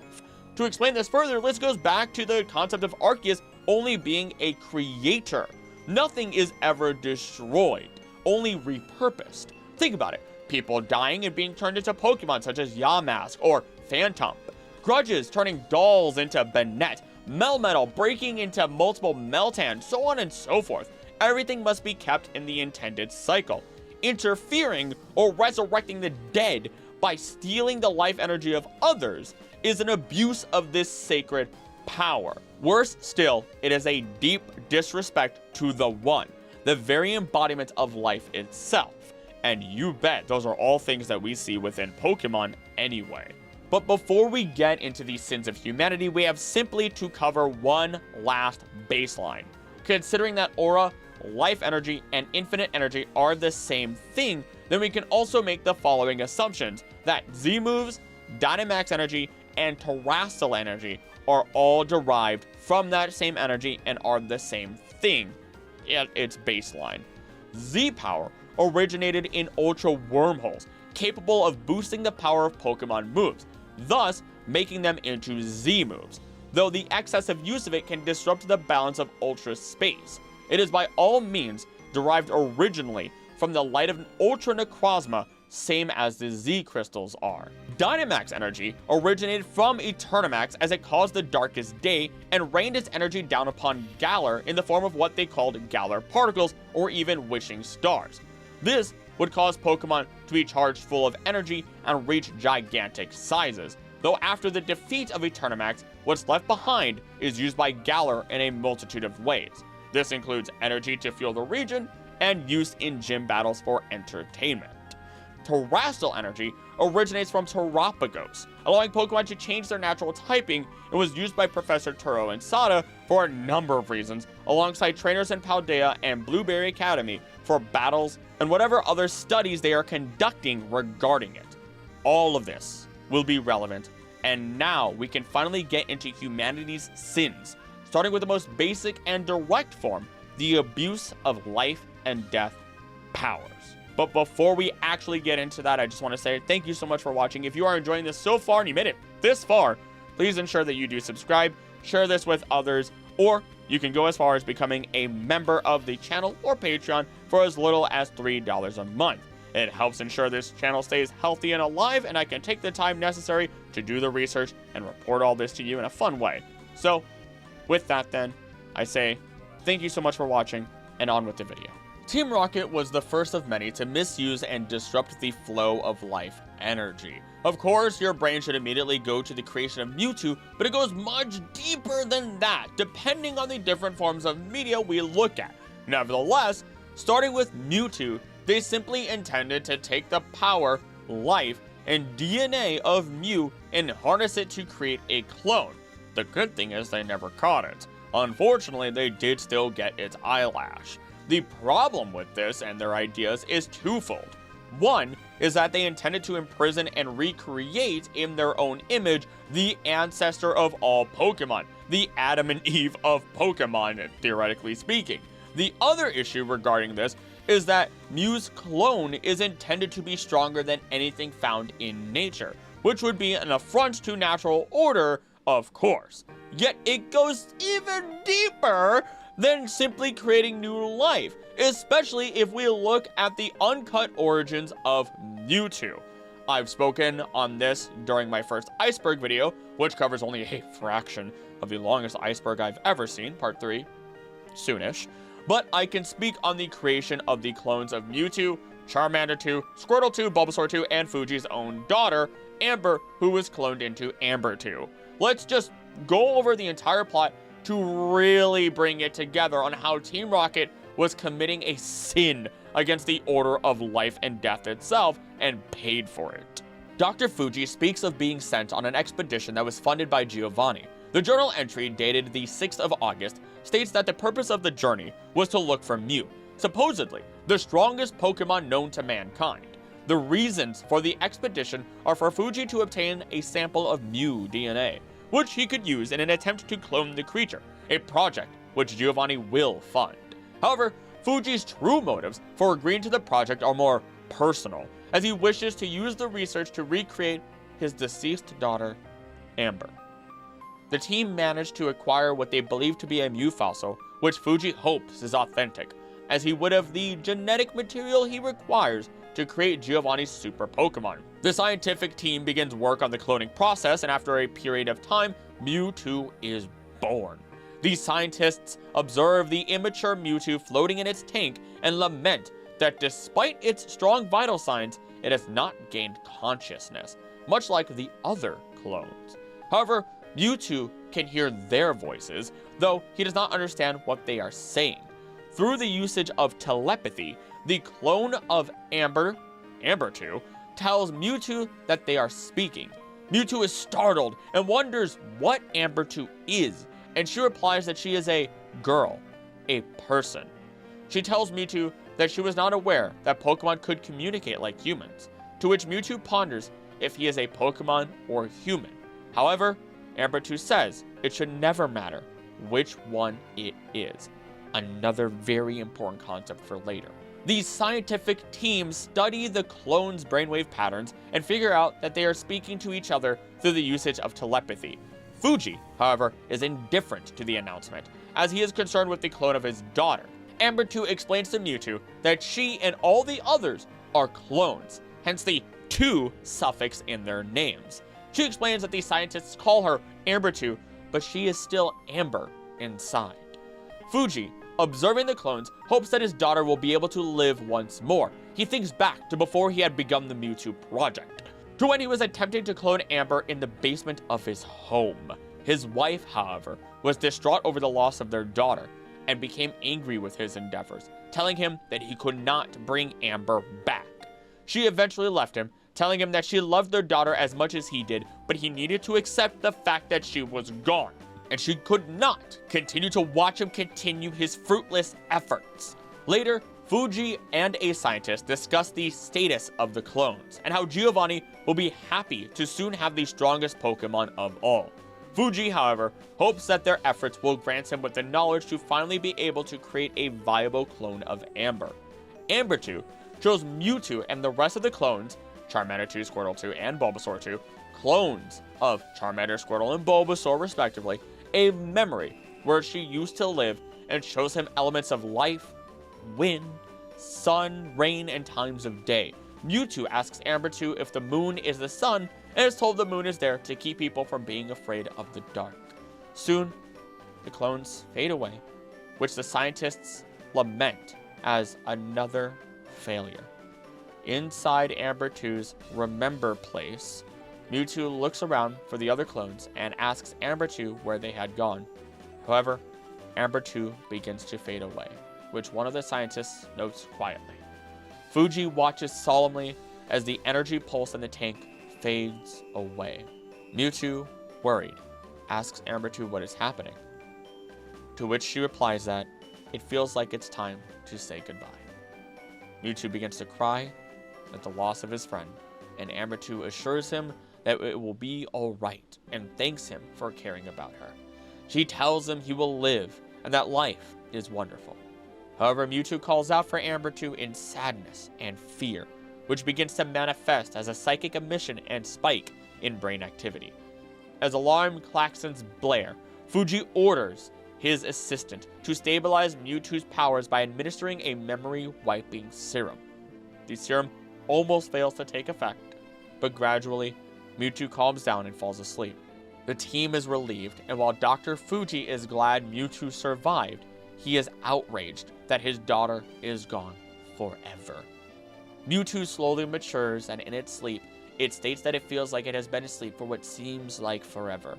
To explain this further, let's go back to the concept of Arceus only being a creator. Nothing is ever destroyed, only repurposed. Think about it. people dying and being turned into Pokemon such as Yamask or Phantom, Grudges turning dolls into Banette, Melmetal breaking into multiple Meltan, so on and so forth. Everything must be kept in the intended cycle. Interfering or resurrecting the dead by stealing the life energy of others is an abuse of this sacred power. Worse still, it is a deep disrespect to the One, the very embodiment of life itself. And you bet those are all things that we see within Pokemon anyway. But before we get into the sins of humanity, we have simply to cover one last baseline. Considering that aura, life energy, and infinite energy are the same thing, then we can also make the following assumptions: that Z moves, Dynamax energy, and Terrestrial energy are all derived from that same energy and are the same thing at its baseline. Z power originated in Ultra Wormholes, capable of boosting the power of Pokemon moves, thus making them into Z moves, though the excessive use of it can disrupt the balance of Ultra Space. It is by all means derived originally from the light of an Ultra Necrozma, same as the Z crystals are. Dynamax energy originated from Eternamax as it caused the darkest day and rained its energy down upon Galar in the form of what they called Galar particles or even wishing stars. This would cause Pokemon to be charged full of energy and reach gigantic sizes, though after the defeat of Eternamax, what's left behind is used by Galar in a multitude of ways. This includes energy to fuel the region and use in gym battles for entertainment. Terrestrial energy originates from Terapagos, allowing Pokemon to change their natural typing, and was used by Professor Turo and Sada for a number of reasons, alongside trainers in Paldea and Blueberry Academy for battles and whatever other studies they are conducting regarding it. All of this will be relevant, and now we can finally get into humanity's sins, starting with the most basic and direct form, the abuse of life and death powers. But before we actually get into that, I just want to say thank you so much for watching. If you are enjoying this so far and you made it this far, please ensure that you do subscribe, share this with others, or you can go as far as becoming a member of the channel or Patreon for as little as $3 a month. It helps ensure this channel stays healthy and alive, and I can take the time necessary to do the research and report all this to you in a fun way. So, with that then, I say thank you so much for watching, and on with the video. Team Rocket was the first of many to misuse and disrupt the flow of life energy. Of course, your brain should immediately go to the creation of Mewtwo, but it goes much deeper than that, depending on the different forms of media we look at. Nevertheless, starting with Mewtwo, they simply intended to take the power, life, and DNA of Mew and harness it to create a clone. The good thing is they never caught it. Unfortunately, they did still get its eyelash. The problem with this and their ideas is twofold. One is that they intended to imprison and recreate in their own image the ancestor of all Pokemon, the Adam and Eve of Pokemon, theoretically speaking. The other issue regarding this is that Mew's clone is intended to be stronger than anything found in nature, which would be an affront to natural order, of course. Yet it goes even deeper than simply creating new life, especially if we look at the uncut origins of Mewtwo. I've spoken on this during my first iceberg video, which covers only a fraction of the longest iceberg I've ever seen, part 3, soonish. But I can speak on the creation of the clones of Mewtwo, Charmander 2, Squirtle 2, Bulbasaur 2, and Fuji's own daughter, Amber, who was cloned into Amber 2. Let's just go over the entire plot to really bring it together on how Team Rocket was committing a sin against the order of life and death itself and paid for it. Dr. Fuji speaks of being sent on an expedition that was funded by Giovanni. The journal entry dated the 6th of August states that the purpose of the journey was to look for Mew, supposedly the strongest Pokemon known to mankind. The reasons for the expedition are for Fuji to obtain a sample of Mew DNA, which he could use in an attempt to clone the creature, a project which Giovanni will fund. However, Fuji's true motives for agreeing to the project are more personal, as he wishes to use the research to recreate his deceased daughter, Amber. The team managed to acquire what they believe to be a Mew fossil, which Fuji hopes is authentic, as he would have the genetic material he requires to create Giovanni's super Pokemon. The scientific team begins work on the cloning process, and after a period of time, Mewtwo is born. These scientists observe the immature Mewtwo floating in its tank and lament that despite its strong vital signs, it has not gained consciousness, much like the other clones. However, Mewtwo can hear their voices, though he does not understand what they are saying. Through the usage of telepathy, the clone of Amber 2, tells Mewtwo that they are speaking. Mewtwo is startled and wonders what Amber 2 is, and she replies that she is a girl, a person. She tells Mewtwo that she was not aware that Pokemon could communicate like humans, to which Mewtwo ponders if he is a Pokemon or human. However, Amber 2 says it should never matter which one it is. Another very important concept for later. These scientific teams study the clones' brainwave patterns and figure out that they are speaking to each other through the usage of telepathy. Fuji, however, is indifferent to the announcement, as he is concerned with the clone of his daughter. Amber 2 explains to Mewtwo that she and all the others are clones, hence the 2 suffix in their names. She explains that the scientists call her Amber 2, but she is still Amber inside. Fuji, observing the clones, hopes that his daughter will be able to live once more. He thinks back to before he had begun the Mewtwo project, to when he was attempting to clone Amber in the basement of his home. His wife, however, was distraught over the loss of their daughter and became angry with his endeavors, telling him that he could not bring Amber back. She eventually left him, telling him that she loved their daughter as much as he did, but he needed to accept the fact that she was gone, and she could not continue to watch him continue his fruitless efforts. Later, Fuji and a scientist discuss the status of the clones, and how Giovanni will be happy to soon have the strongest Pokemon of all. Fuji, however, hopes that their efforts will grant him with the knowledge to finally be able to create a viable clone of Amber. Amber 2 shows Mewtwo and the rest of the clones, Charmander 2, Squirtle 2, and Bulbasaur 2, clones of Charmander, Squirtle, and Bulbasaur respectively, a memory where she used to live, and shows him elements of life, wind, sun, rain, and times of day. Mewtwo asks Amber 2 if the moon is the sun, and is told the moon is there to keep people from being afraid of the dark. Soon, the clones fade away, which the scientists lament as another failure. Inside Amber 2's Remember place, Mewtwo looks around for the other clones and asks Amber 2 where they had gone. However, Amber 2 begins to fade away, which one of the scientists notes quietly. Fuji watches solemnly as the energy pulse in the tank fades away. Mewtwo, worried, asks Amber 2 what is happening, to which she replies that it feels like it's time to say goodbye. Mewtwo begins to cry at the loss of his friend, and Amber 2 assures him that it will be alright and thanks him for caring about her. She tells him he will live and that life is wonderful. However, Mewtwo calls out for Amber 2 in sadness and fear, which begins to manifest as a psychic emission and spike in brain activity. As alarm klaxons blare, Fuji orders his assistant to stabilize Mewtwo's powers by administering a memory-wiping serum. The serum almost fails to take effect, but gradually, Mewtwo calms down and falls asleep. The team is relieved, and while Dr. Fuji is glad Mewtwo survived, he is outraged that his daughter is gone forever. Mewtwo slowly matures, and in its sleep, it states that it feels like it has been asleep for what seems like forever.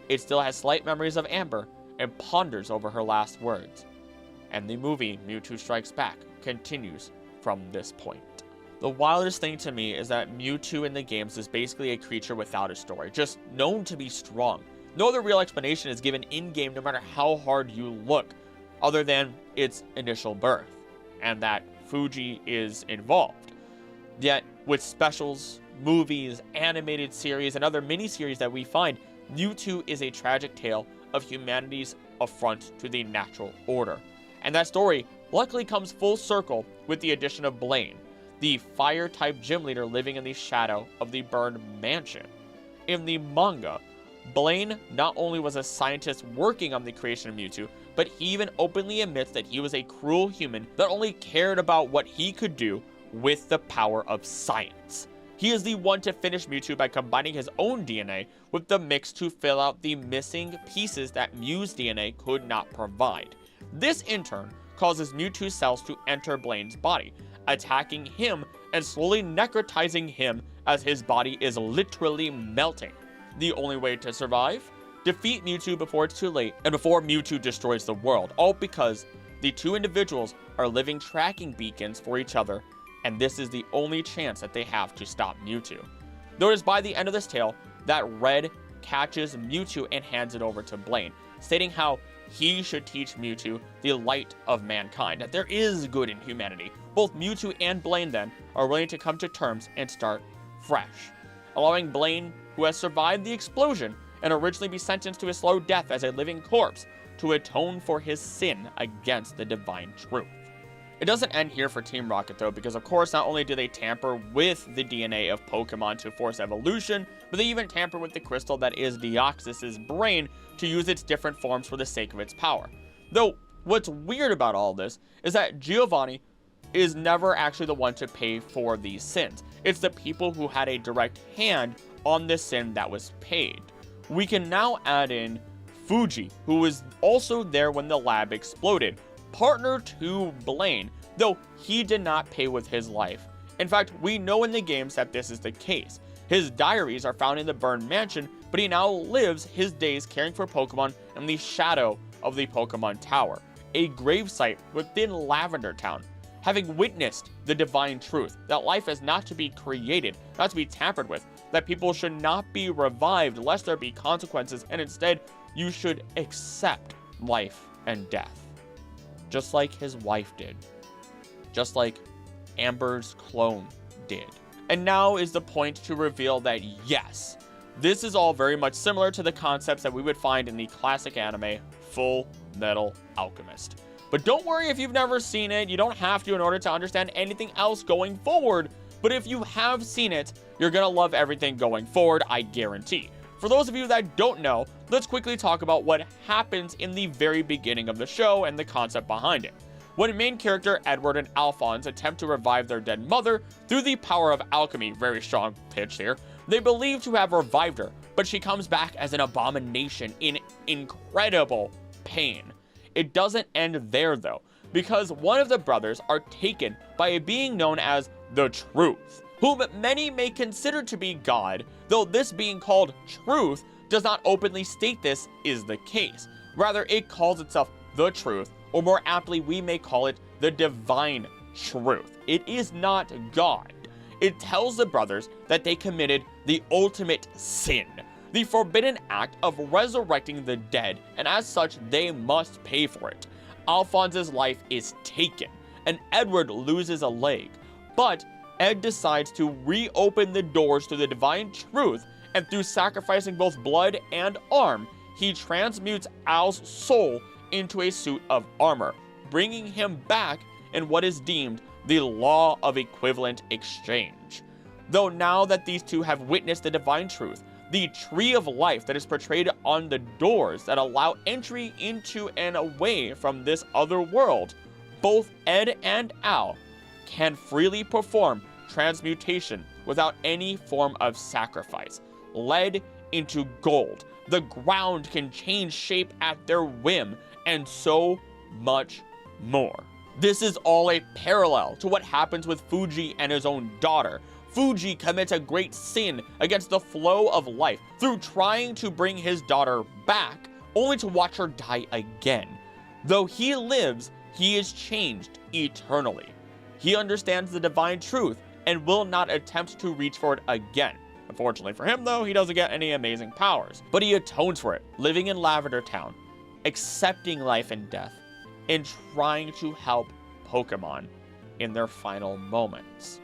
It still has slight memories of Amber, and ponders over her last words. And the movie Mewtwo Strikes Back continues from this point. The wildest thing to me is that Mewtwo in the games is basically a creature without a story, just known to be strong. No other real explanation is given in-game no matter how hard you look, other than its initial birth, and that Fuji is involved. Yet, with specials, movies, animated series, and other mini-series that we find, Mewtwo is a tragic tale of humanity's affront to the natural order. And that story luckily comes full circle with the addition of Blaine, the fire-type gym leader living in the shadow of the burned mansion. In the manga, Blaine not only was a scientist working on the creation of Mewtwo, but he even openly admits that he was a cruel human that only cared about what he could do with the power of science. He is the one to finish Mewtwo by combining his own DNA with the mix to fill out the missing pieces that Mew's DNA could not provide. This in turn causes Mewtwo cells to enter Blaine's body, attacking him and slowly necrotizing him as his body is literally melting. The only way to survive? Defeat Mewtwo before it's too late and before Mewtwo destroys the world, all because the two individuals are living tracking beacons for each other, and this is the only chance that they have to stop Mewtwo. Though it is by the end of this tale that Red catches Mewtwo and hands it over to Blaine, stating how he should teach Mewtwo the light of mankind, that there is good in humanity. Both Mewtwo and Blaine then are willing to come to terms and start fresh, allowing Blaine, who has survived the explosion and originally be sentenced to a slow death as a living corpse, to atone for his sin against the divine truth. It doesn't end here for Team Rocket though, because of course not only do they tamper with the DNA of Pokemon to force evolution, but they even tamper with the crystal that is Deoxys's brain to use its different forms for the sake of its power. Though, what's weird about all this is that Giovanni is never actually the one to pay for these sins. It's the people who had a direct hand on the sin that was paid. We can now add in Fuji, who was also there when the lab exploded, partner to Blaine, though he did not pay with his life. In fact, we know in the games that this is the case. His diaries are found in the burned mansion, but he now lives his days caring for Pokemon in the shadow of the Pokemon Tower, a gravesite within Lavender Town. Having witnessed the divine truth that life is not to be created, not to be tampered with, that people should not be revived lest there be consequences, and instead you should accept life and death. Just like his wife did. Just like Amber's clone did. And now is the point to reveal that yes, this is all very much similar to the concepts that we would find in the classic anime Full Metal Alchemist. But don't worry if you've never seen it, you don't have to in order to understand anything else going forward. But if you have seen it, you're gonna love everything going forward, I guarantee. For those of you that don't know, let's quickly talk about what happens in the very beginning of the show and the concept behind it. When main character Edward and Alphonse attempt to revive their dead mother through the power of alchemy, very strong pitch here, they believe to have revived her, but she comes back as an abomination in incredible pain. It doesn't end there though, because one of the brothers are taken by a being known as the Truth, whom many may consider to be God, though this being called Truth does not openly state this is the case. Rather, it calls itself the Truth, or more aptly we may call it the Divine Truth. It is not God. It tells the brothers that they committed the ultimate sin, the forbidden act of resurrecting the dead, and as such, they must pay for it. Alphonse's life is taken, and Edward loses a leg, but Ed decides to reopen the doors to the divine truth, and through sacrificing both blood and arm, he transmutes Al's soul into a suit of armor, bringing him back in what is deemed the law of equivalent exchange. Though now that these two have witnessed the divine truth, the tree of life that is portrayed on the doors that allow entry into and away from this other world, both Ed and Al can freely perform transmutation without any form of sacrifice. Lead into gold. The ground can change shape at their whim, and so much more. This is all a parallel to what happens with Fuji and his own daughter. Fuji commits a great sin against the flow of life through trying to bring his daughter back, only to watch her die again. Though he lives, he is changed eternally. He understands the divine truth and will not attempt to reach for it again. Unfortunately for him though, he doesn't get any amazing powers, but he atones for it, living in Lavender Town, accepting life and death, and trying to help Pokemon in their final moments.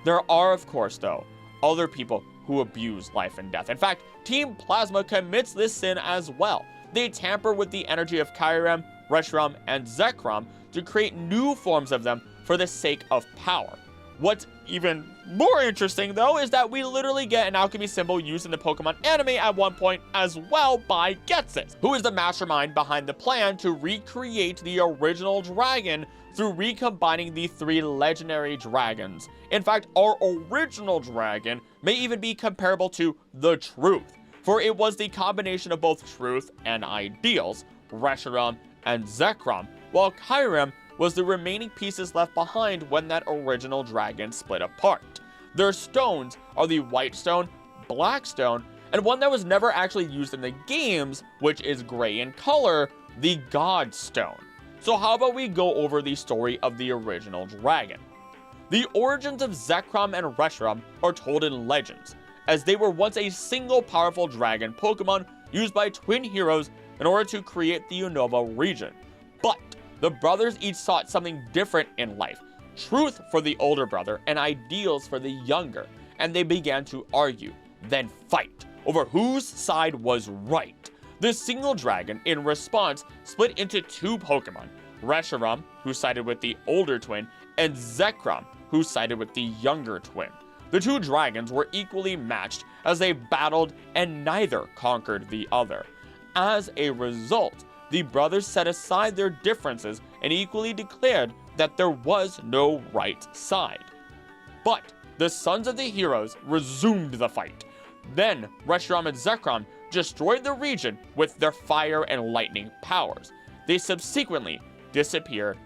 There are, of course, though, other people who abuse life and death. In fact, Team Plasma commits this sin as well. They tamper with the energy of Kyurem, Reshiram, and Zekrom to create new forms of them for the sake of power. What's even more interesting, though, is that we literally get an alchemy symbol used in the Pokemon anime at one point as well by Getsis, who is the mastermind behind the plan to recreate the original dragon through recombining the 3 legendary dragons. In fact, our original dragon may even be comparable to the Truth, for it was the combination of both truth and ideals, Reshiram and Zekrom, while Kyurem was the remaining pieces left behind when that original dragon split apart. Their stones are the White Stone, Black Stone, and one that was never actually used in the games, which is gray in color, the God Stone. So how about we go over the story of the original dragon? The origins of Zekrom and Reshiram are told in legends, as they were once a single powerful dragon Pokemon used by twin heroes in order to create the Unova region. But the brothers each sought something different in life, truth for the older brother and ideals for the younger, and they began to argue, then fight, over whose side was right. The single dragon, in response, split into 2 Pokemon, Reshiram, who sided with the older twin, and Zekrom, who sided with the younger twin. The 2 dragons were equally matched as they battled, and neither conquered the other. As a result, the brothers set aside their differences and equally declared that there was no right side. But the sons of the heroes resumed the fight. Then Reshiram and Zekrom destroyed the region with their fire and lightning powers. They subsequently disappeared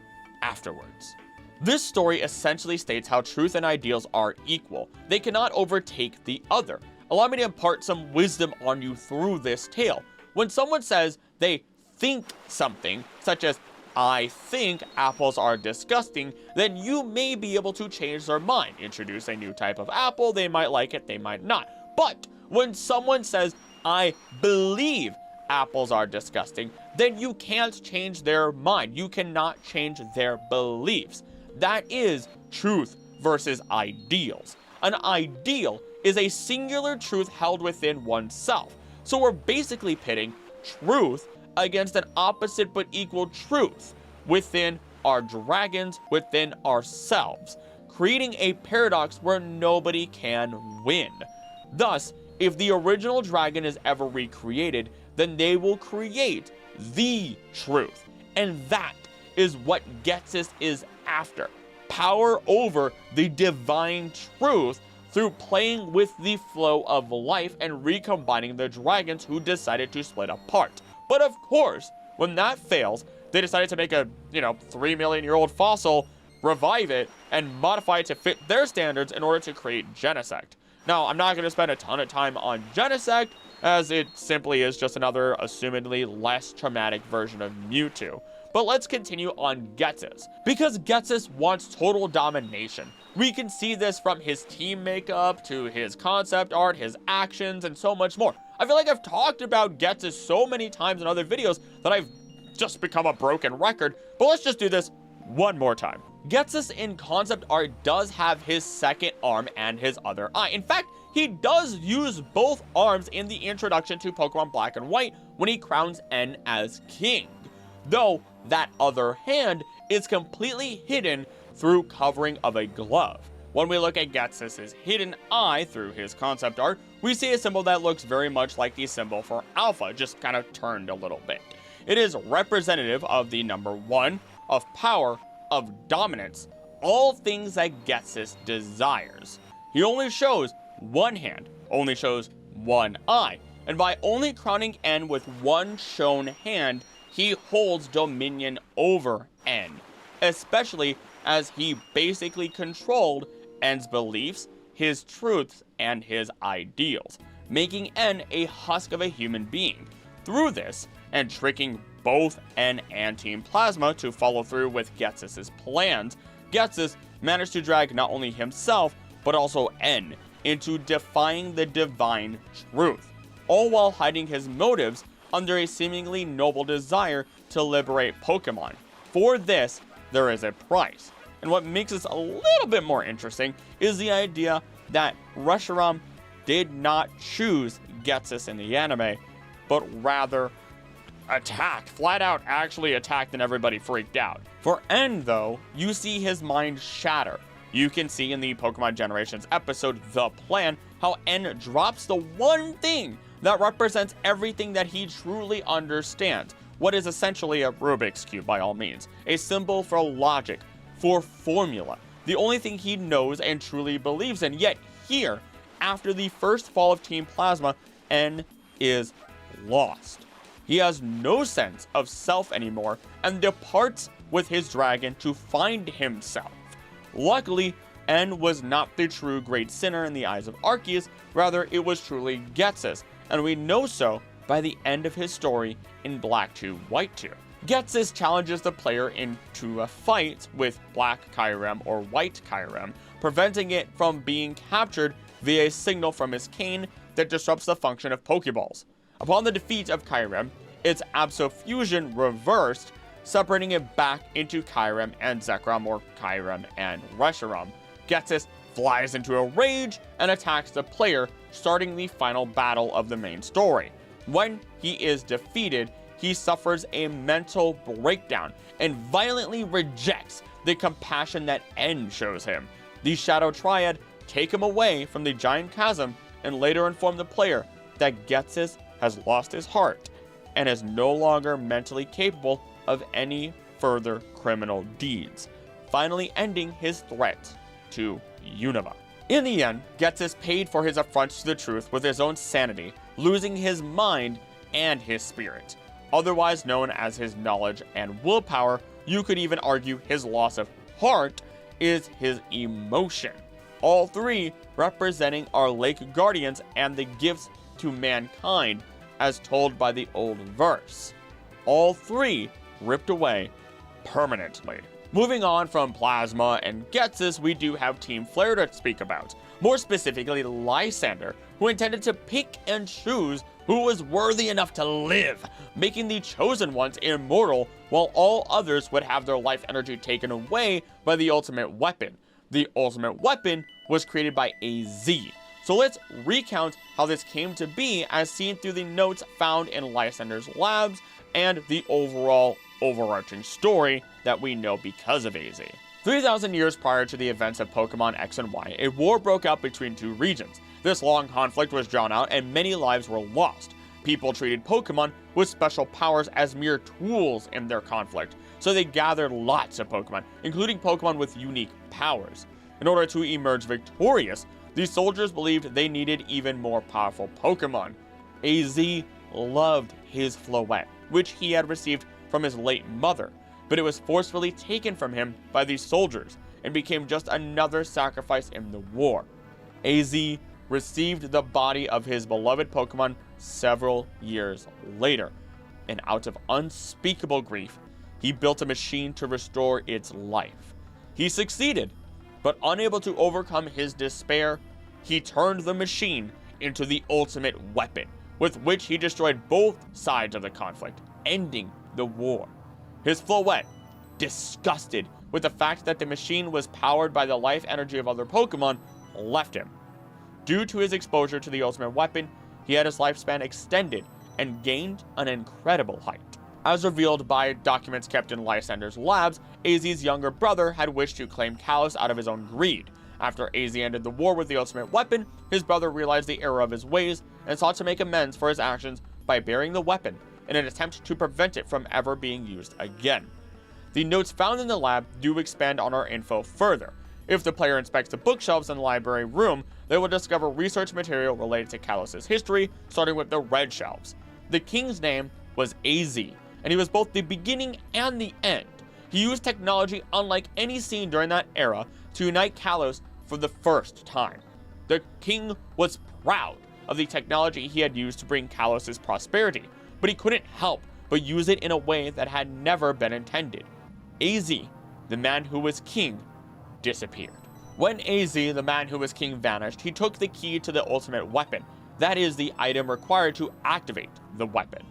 afterwards. This story essentially states how truth and ideals are equal. They cannot overtake the other. Allow me to impart some wisdom on you through this tale. When someone says they think something, such as, I think apples are disgusting, then you may be able to change their mind. Introduce a new type of apple, they might like it, they might not. But when someone says, I believe apples are disgusting, then you can't change their mind. You cannot change their beliefs. That is truth versus ideals. An ideal is a singular truth held within oneself. So we're basically pitting truth against an opposite but equal truth within our dragons, within ourselves, creating a paradox where nobody can win. Thus, if the original dragon is ever recreated, then they will create the truth. And that is what Getsis is after. Power over the divine truth through playing with the flow of life and recombining the dragons who decided to split apart. But of course, when that fails, they decided to make a, 3 million year old fossil, revive it, and modify it to fit their standards in order to create Genesect. Now, I'm not going to spend a ton of time on Genesect, as it simply is just another assumedly less traumatic version of Mewtwo. But let's continue on Getsis, because Getsis wants total domination. We can see this from his team makeup to his concept art, his actions, and so much more. I feel like I've talked about Getsis so many times in other videos that I've just become a broken record, but let's just do this one more time. Getsis in concept art does have his second arm and his other eye. In fact, he does use both arms in the introduction to Pokemon Black and White when he crowns N as king, though that other hand is completely hidden through covering of a glove. When we look at Getsis's hidden eye through his concept art, we see a symbol that looks very much like the symbol for Alpha, just kind of turned a little bit. It is representative of the number 1, of power, of dominance, all things that Getsis desires. He only shows one hand, only shows one eye, and by only crowning N with one shown hand, he holds dominion over N, especially as he basically controlled N's beliefs, his truths, and his ideals, making N a husk of a human being. Through this, and tricking both N and Team Plasma to follow through with Getsis's plans, Getsis managed to drag not only himself, but also N into defying the divine truth, all while hiding his motives under a seemingly noble desire to liberate Pokemon. For this, there is a price. And what makes this a little bit more interesting is the idea that Reshiram did not choose Getsis in the anime, but rather attacked, flat out actually attacked, and everybody freaked out. For N though, you see his mind shatter, You can see in the Pokemon Generations episode, The Plan, how N drops the one thing that represents everything that he truly understands. What is essentially a Rubik's Cube by all means. A symbol for logic, for formula. The only thing he knows and truly believes in. Yet here, after the first fall of Team Plasma, N is lost. He has no sense of self anymore and departs with his dragon to find himself. Luckily, N was not the true great sinner in the eyes of Arceus, rather it was truly Ghetsis, and we know so by the end of his story in Black 2, White 2. Ghetsis challenges the player into a fight with Black Kyurem or White Kyurem, preventing it from being captured via a signal from his cane that disrupts the function of Pokeballs. Upon the defeat of Kyurem, its Absofusion reversed, separating it back into Kyurem and Zekrom, or Kyurem and Reshiram. Ghetsis flies into a rage and attacks the player, starting the final battle of the main story. When he is defeated, he suffers a mental breakdown and violently rejects the compassion that N shows him. The Shadow Triad take him away from the giant chasm and later inform the player that Ghetsis has lost his heart and is no longer mentally capable of any further criminal deeds, finally ending his threat to Unova. In the end, Ghetsis paid for his affronts to the truth with his own sanity, losing his mind and his spirit. Otherwise known as his knowledge and willpower, you could even argue his loss of heart is his emotion. All three representing our Lake Guardians and the gifts to mankind as told by the old verse. All three ripped away permanently. Moving on from Plasma and Ghetsis, we do have Team Flare to speak about. More specifically, Lysander, who intended to pick and choose who was worthy enough to live, making the chosen ones immortal, while all others would have their life energy taken away by the ultimate weapon. The ultimate weapon was created by AZ. So let's recount how this came to be as seen through the notes found in Lysander's labs and the overall overarching story that we know because of AZ. 3,000 years prior to the events of Pokemon X and Y, a war broke out between two regions. This long conflict was drawn out and many lives were lost. People treated Pokemon with special powers as mere tools in their conflict, so they gathered lots of Pokemon, including Pokemon with unique powers. In order to emerge victorious, the soldiers believed they needed even more powerful Pokemon. AZ loved his Floette, which he had received from his late mother, but it was forcefully taken from him by the soldiers and became just another sacrifice in the war. AZ received the body of his beloved Pokemon several years later, and out of unspeakable grief, he built a machine to restore its life. He succeeded, but unable to overcome his despair, he turned the machine into the ultimate weapon, with which he destroyed both sides of the conflict, ending the war. His Floette, disgusted with the fact that the machine was powered by the life energy of other Pokemon, left him. Due to his exposure to the ultimate weapon, he had his lifespan extended and gained an incredible height. As revealed by documents kept in Lysander's labs, AZ's younger brother had wished to claim Kalos out of his own greed. After AZ ended the war with the ultimate weapon, his brother realized the error of his ways and sought to make amends for his actions by burying the weapon in an attempt to prevent it from ever being used again. The notes found in the lab do expand on our info further. If the player inspects the bookshelves in the library room, they will discover research material related to Kalos' history, starting with the red shelves. The king's name was AZ, and he was both the beginning and the end. He used technology unlike any seen during that era to unite Kalos for the first time. The king was proud of the technology he had used to bring Kalos' prosperity, but he couldn't help but use it in a way that had never been intended. AZ, the man who was king, disappeared. When AZ, the man who was king, vanished, he took the key to the ultimate weapon, that is, the item required to activate the weapon.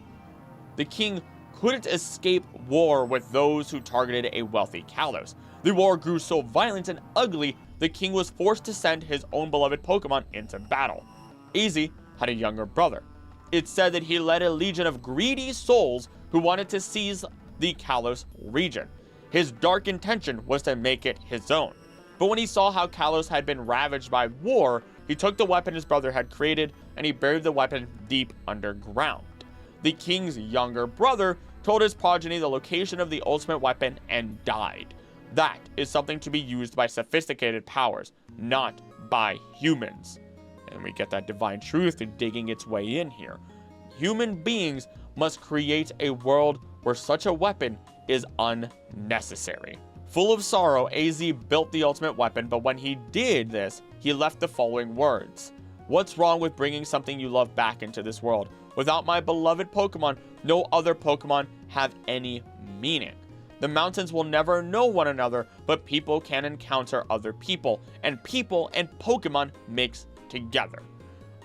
The king couldn't escape war with those who targeted a wealthy Kalos. The war grew so violent and ugly, the king was forced to send his own beloved Pokemon into battle. AZ had a younger brother. It's said that he led a legion of greedy souls who wanted to seize the Kalos region. His dark intention was to make it his own. But when he saw how Kalos had been ravaged by war, he took the weapon his brother had created and he buried the weapon deep underground. The king's younger brother told his progeny the location of the ultimate weapon and died. That is something to be used by sophisticated powers, not by humans. And we get that divine truth digging its way in here. Human beings must create a world where such a weapon is unnecessary. Full of sorrow, AZ built the ultimate weapon, but when he did this, he left the following words. What's wrong with bringing something you love back into this world? Without my beloved Pokemon, no other Pokemon have any meaning. The mountains will never know one another, but people can encounter other people, and people and Pokemon mix together.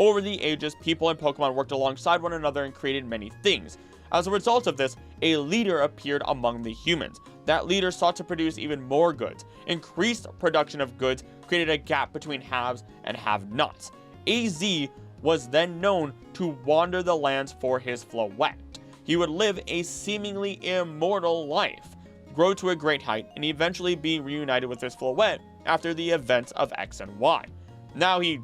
Over the ages, people and Pokemon worked alongside one another and created many things. As a result of this, a leader appeared among the humans. That leader sought to produce even more goods. Increased production of goods created a gap between haves and have-nots. AZ was then known to wander the lands for his Floette. He would live a seemingly immortal life, grow to a great height, and eventually be reunited with his Floette after the events of X and Y. Now he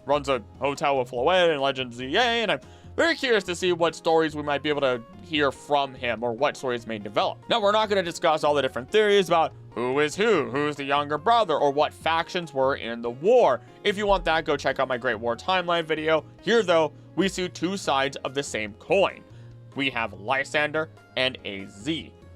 runs a hotel with Floette and Legends ZA, and I'm very curious to see what stories we might be able to hear from him or what stories may develop. Now, we're not going to discuss all the different theories about who is who's the younger brother, or what factions were in the war. If you want that, go check out my Great War Timeline video. Here, though, we see two sides of the same coin. We have Lysander and AZ.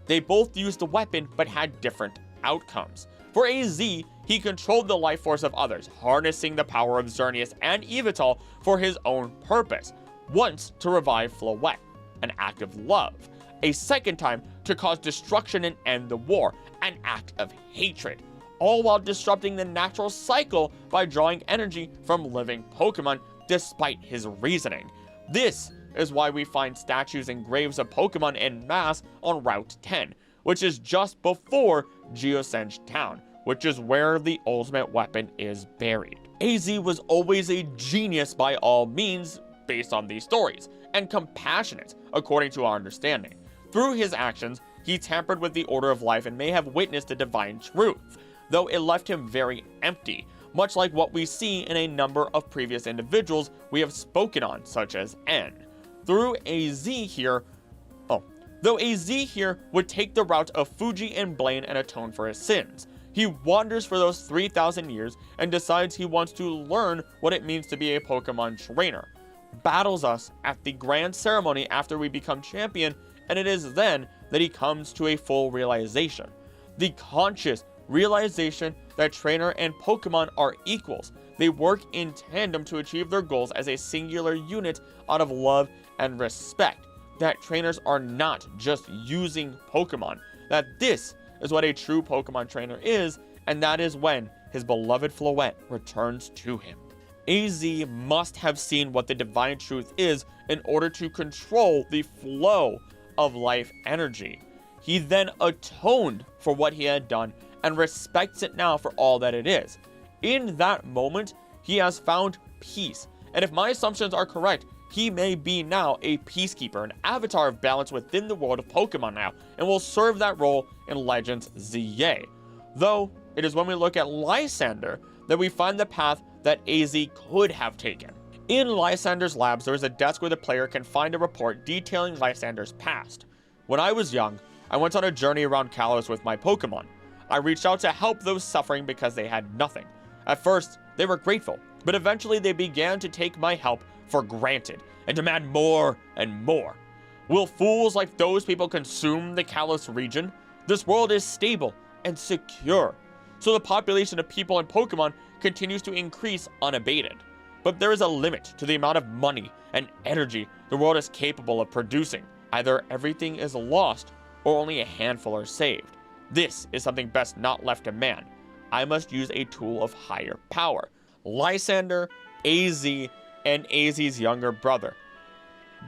They both used the weapon, but had different outcomes. For AZ, he controlled the life force of others, harnessing the power of Xerneas and Yveltal for his own purpose. Once to revive Floette, an act of love. A second time to cause destruction and end the war, an act of hatred. All while disrupting the natural cycle by drawing energy from living Pokemon despite his reasoning. This is why we find statues and graves of Pokemon en masse on Route 10, which is just before Geosenge Town, which is where the ultimate weapon is buried. AZ was always a genius by all means, based on these stories, and compassionate, according to our understanding. Through his actions, he tampered with the order of life and may have witnessed the divine truth, though it left him very empty, much like what we see in a number of previous individuals we have spoken on, such as N. Though AZ here would take the route of Fuji and Blaine and atone for his sins. He wanders for those 3,000 years and decides he wants to learn what it means to be a Pokemon trainer. Battles us at the grand ceremony after we become champion, and it is then that he comes to a full realization. The conscious realization that trainer and Pokemon are equals. They work in tandem to achieve their goals as a singular unit out of love and respect. That trainers are not just using Pokemon. That this is what a true Pokemon trainer is, and that is when his beloved Floette returns to him. AZ must have seen what the divine truth is in order to control the flow of life energy. He then atoned for what he had done and respects it now for all that it is. In that moment, he has found peace, and if my assumptions are correct, he may be now a peacekeeper, an avatar of balance within the world of Pokemon now, and will serve that role in Legends ZA. Though, it is when we look at Lysander that we find the path that AZ could have taken. In Lysander's labs, there is a desk where the player can find a report detailing Lysander's past. When I was young, I went on a journey around Kalos with my Pokemon. I reached out to help those suffering because they had nothing. At first, they were grateful, but eventually they began to take my help for granted and demand more and more. Will fools like those people consume the Kalos region? This world is stable and secure, so the population of people and Pokemon continues to increase unabated. But there is a limit to the amount of money and energy the world is capable of producing. Either everything is lost or only a handful are saved. This is something best not left to man. I must use a tool of higher power. Lysander, AZ, and AZ's younger brother.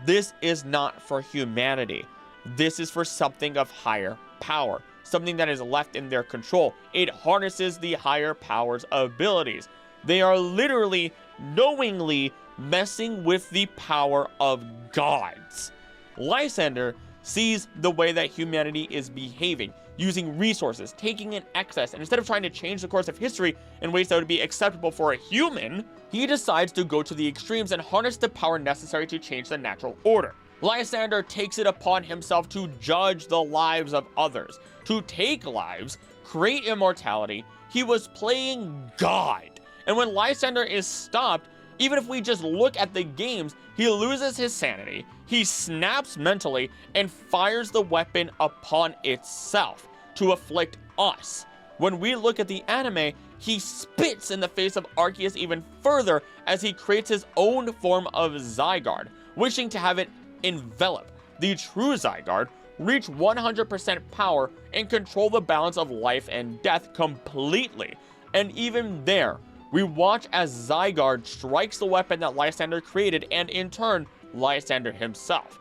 This is not for humanity. This is for something of higher power. Something that is left in their control. It harnesses the higher power's abilities. They are literally, knowingly messing with the power of gods. Lysander sees the way that humanity is behaving, using resources, taking in excess, and instead of trying to change the course of history in ways that would be acceptable for a human, he decides to go to the extremes and harness the power necessary to change the natural order. Lysander takes it upon himself to judge the lives of others, to take lives, create immortality. He was playing God. And when Lysander is stopped, even if we just look at the games, he loses his sanity, he snaps mentally, and fires the weapon upon itself to afflict us. When we look at the anime, he spits in the face of Arceus even further as he creates his own form of Zygarde, wishing to have it envelop the true Zygarde, reach 100% power, and control the balance of life and death completely. And even there, we watch as Zygarde strikes the weapon that Lysander created, and in turn, Lysander himself,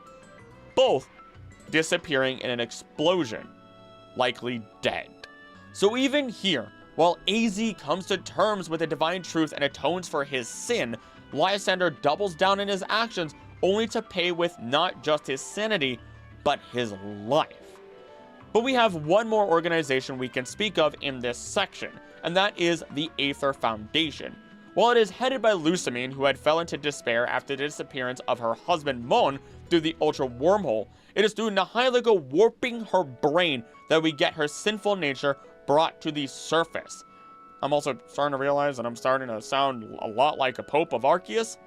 both disappearing in an explosion, likely dead. So even here, while AZ comes to terms with the divine truth and atones for his sin, Lysander doubles down in his actions only to pay with not just his sanity, but his life. But we have one more organization we can speak of in this section, and that is the Aether Foundation. While it is headed by Lusamine, who had fell into despair after the disappearance of her husband Mon through the Ultra Wormhole, it is through Nihilego warping her brain that we get her sinful nature brought to the surface. I'm also starting to realize that I'm starting to sound a lot like a Pope of Arceus.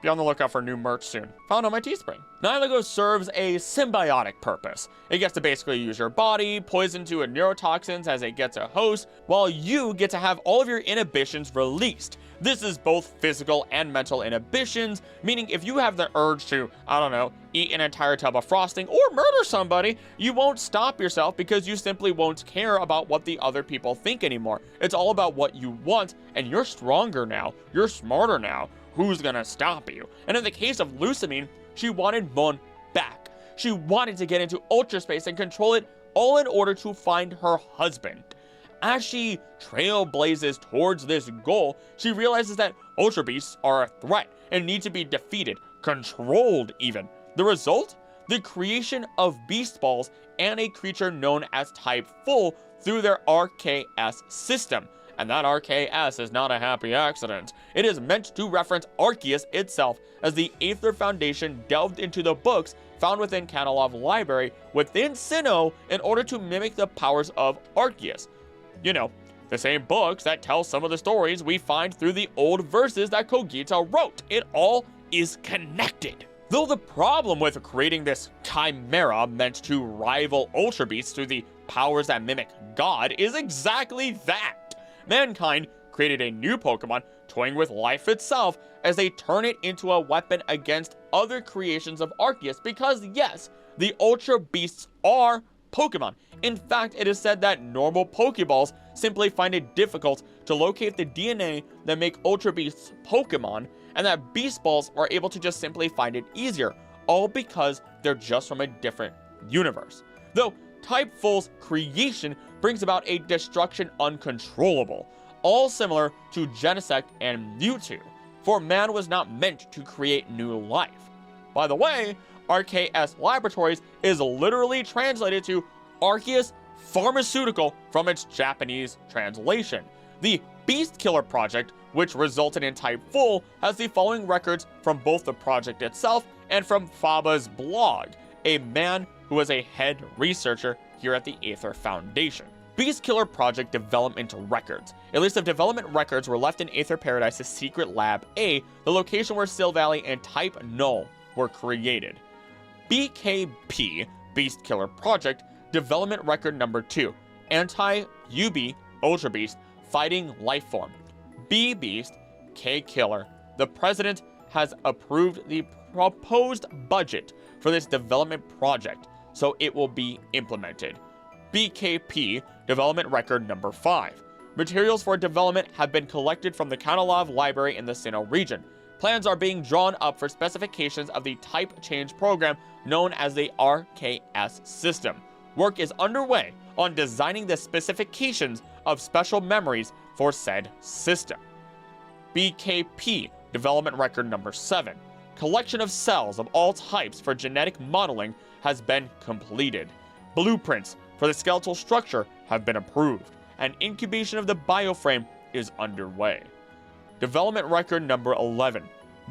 Be on the lookout for new merch soon. Found on my Teespring. Nihilego serves a symbiotic purpose. It gets to basically use your body, poison to neurotoxins as it gets a host, while you get to have all of your inhibitions released. This is both physical and mental inhibitions, meaning if you have the urge to, I don't know, eat an entire tub of frosting or murder somebody, you won't stop yourself because you simply won't care about what the other people think anymore. It's all about what you want, and you're stronger now. You're smarter now. Who's gonna stop you? And in the case of Lusamine, she wanted Mon back. She wanted to get into Ultra Space and control it, all in order to find her husband. As she trailblazes towards this goal, she realizes that Ultra Beasts are a threat and need to be defeated, controlled even. The result? The creation of Beast Balls and a creature known as Type Full through their RKS system. And that RKS is not a happy accident. It is meant to reference Arceus itself, as the Aether Foundation delved into the books found within Catalog Library within Sinnoh in order to mimic the powers of Arceus. You know, the same books that tell some of the stories we find through the old verses that Kogita wrote. It all is connected. Though the problem with creating this chimera meant to rival Ultra Beasts through the powers that mimic God is exactly that. Mankind created a new Pokemon, toying with life itself, as they turn it into a weapon against other creations of Arceus, because yes, the Ultra Beasts are Pokemon. In fact, it is said that normal Pokeballs simply find it difficult to locate the DNA that make Ultra Beasts Pokemon, and that Beast Balls are able to just simply find it easier, all because they're just from a different universe. Though Type Full's creation brings about a destruction uncontrollable, all similar to Genesect and Mewtwo, for man was not meant to create new life. By the way, RKS Laboratories is literally translated to Arceus Pharmaceutical from its Japanese translation. The Beast Killer project, which resulted in Type Full, has the following records from both the project itself and from Faba's blog, a man who was a head researcher here at the Aether Foundation. Beast Killer Project Development Records. A list of development records were left in Aether Paradise's secret Lab A, the location where Sil Valley and Type Null were created. BKP, Beast Killer Project, Development Record Number 2, Anti-UB Ultra Beast Fighting Lifeform. B Beast, K Killer. The President has approved the proposed budget for this development project, so it will be implemented. BKP, Development Record Number 5. Materials for development have been collected from the Catalog Library in the Sinnoh region. Plans are being drawn up for specifications of the type change program known as the RKS system. Work is underway on designing the specifications of special memories for said system. BKP, Development Record Number 7. Collection of cells of all types for genetic modeling has been completed. Blueprints for the skeletal structure have been approved, and incubation of the bioframe is underway. Development record number 11.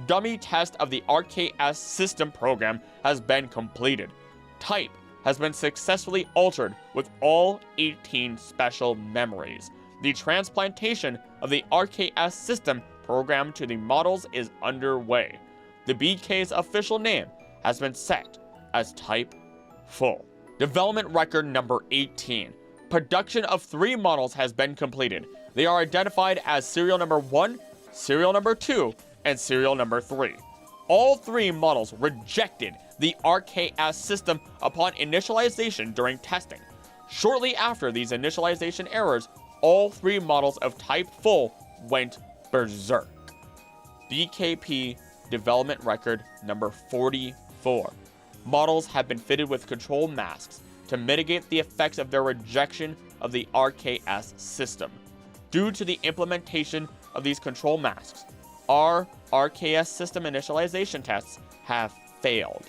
Dummy test of the RKS system program has been completed. Type has been successfully altered with all 18 special memories. The transplantation of the RKS system program to the models is underway. The BK's official name has been set as Type Full. Development record number 18. Production of 3 models has been completed. They are identified as serial number 1, serial number 2, and serial number 3. All 3 models rejected the RKS system upon initialization during testing. Shortly after these initialization errors, all 3 models of Type Full went berserk. BKP development record number 44. Models have been fitted with control masks to mitigate the effects of their rejection of the RKS system. Due to the implementation of these control masks, our RKS system initialization tests have failed.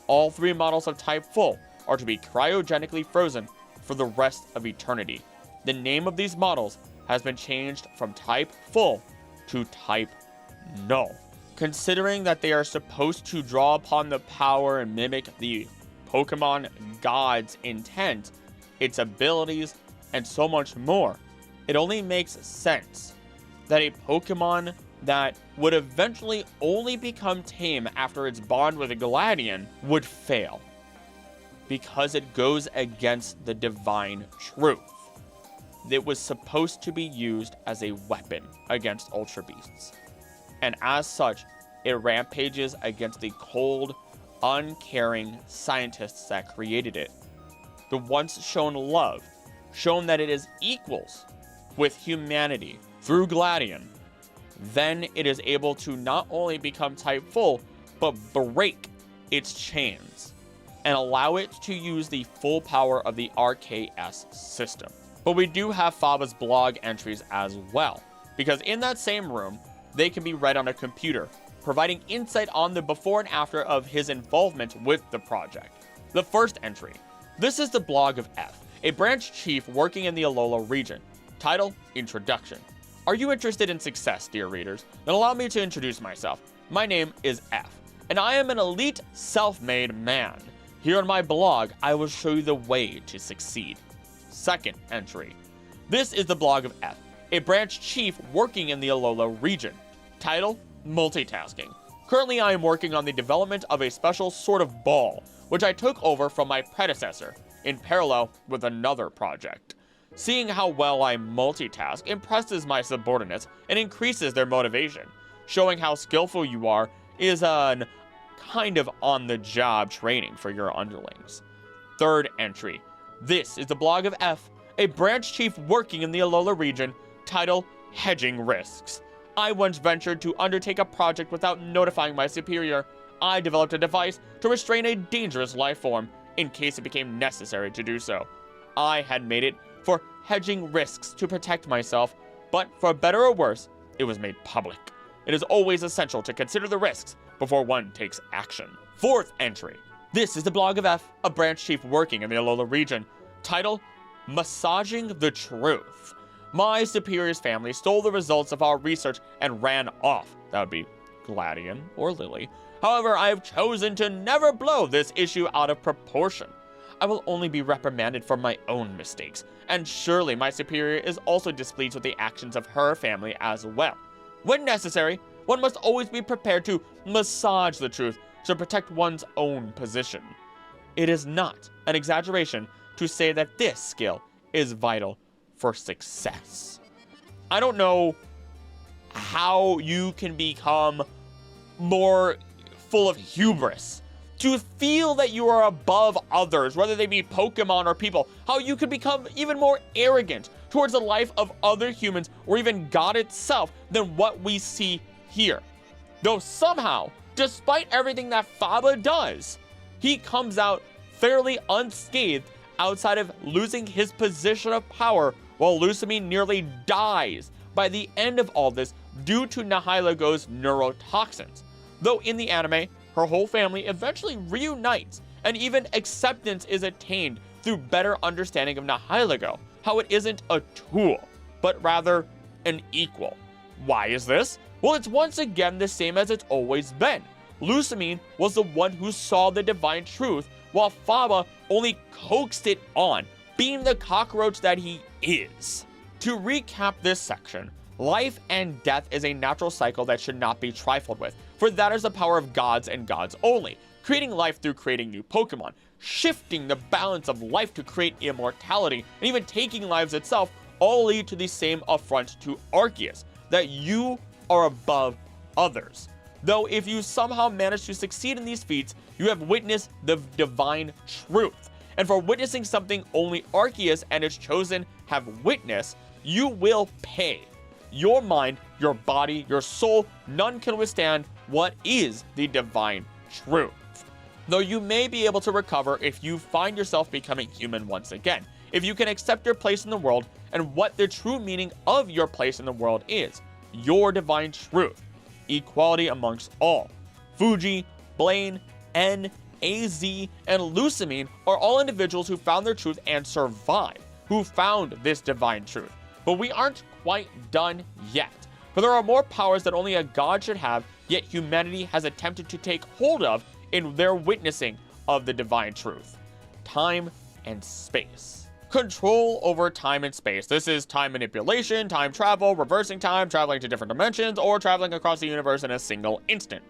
All 3 models of Type Full are to be cryogenically frozen for the rest of eternity. The name of these models has been changed from Type Full to Type Null. Considering that they are supposed to draw upon the power and mimic the Pokemon God's intent, its abilities, and so much more, it only makes sense that a Pokemon that would eventually only become tame after its bond with a Galadian would fail, because it goes against the divine truth. It was supposed to be used as a weapon against Ultra Beasts, and as such, it rampages against the cold, uncaring scientists that created it. The once shown love, shown that it is equals with humanity through Galadian, then it is able to not only become Type Full, but break its chains and allow it to use the full power of the RKS system. But we do have Faba's blog entries as well, because in that same room, they can be read on a computer, providing insight on the before and after of his involvement with the project. The first entry. This is the blog of F, a branch chief working in the Alola region. Title, Introduction. Are you interested in success, dear readers? Then allow me to introduce myself. My name is F, and I am an elite self-made man. Here on my blog, I will show you the way to succeed. Second entry. This is the blog of F, a branch chief working in the Alola region. Title, Multitasking. Currently, I am working on the development of a special sort of ball, which I took over from my predecessor, in parallel with another project. Seeing how well I multitask impresses my subordinates and increases their motivation. Showing how skillful you are is an kind of on-the-job training for your underlings. Third entry. This is the blog of F, a branch chief working in the Alola region. Title, Hedging Risks. I once ventured to undertake a project without notifying my superior. I developed a device to restrain a dangerous life form in case it became necessary to do so. I had made it for hedging risks to protect myself, but for better or worse, it was made public. It is always essential to consider the risks before one takes action. Fourth entry. This is the blog of F, a branch chief working in the Alola region. Title, Massaging the Truth. My superior's family stole the results of our research and ran off. That would be Galadian or Lily. However, I have chosen to never blow this issue out of proportion. I will only be reprimanded for my own mistakes, and surely my superior is also displeased with the actions of her family as well. When necessary, one must always be prepared to massage the truth to protect one's own position. It is not an exaggeration to say that this skill is vital for success. I don't know how you can become more full of hubris, to feel that you are above others, whether they be Pokemon or people, how you can become even more arrogant towards the life of other humans or even God itself than what we see here. Though somehow, despite everything that Faba does, he comes out fairly unscathed outside of losing his position of power, while Lusamine nearly dies by the end of all this due to Nihilagos neurotoxins. though in the anime, her whole family eventually reunites, and even acceptance is attained through better understanding of Nihilego, how it isn't a tool, but rather an equal. Why is this? Well, it's once again the same as it's always been. Lusamine was the one who saw the divine truth, while Faba only coaxed it on, being the cockroach that he is. To recap this section, life and death is a natural cycle that should not be trifled with, for that is the power of gods and gods only, creating life through creating new Pokemon, shifting the balance of life to create immortality, and even taking lives itself, all lead to the same affront to Arceus, that you are above others. Though if you somehow manage to succeed in these feats, you have witnessed the divine truth. And for witnessing something only Arceus and his chosen have witnessed, you will pay. Your mind, your body, your soul, none can withstand what is the divine truth. Though you may be able to recover if you find yourself becoming human once again, if you can accept your place in the world and what the true meaning of your place in the world is, your divine truth, equality amongst all. Fuji, Blaine, N, AZ, and Lusamine are all individuals who found their truth and survived, who found this divine truth. But we aren't quite done yet, for there are more powers that only a god should have, yet humanity has attempted to take hold of in their witnessing of the divine truth. Time and space. Control over time and space. This is time manipulation, time travel, reversing time, traveling to different dimensions, or traveling across the universe in a single instant.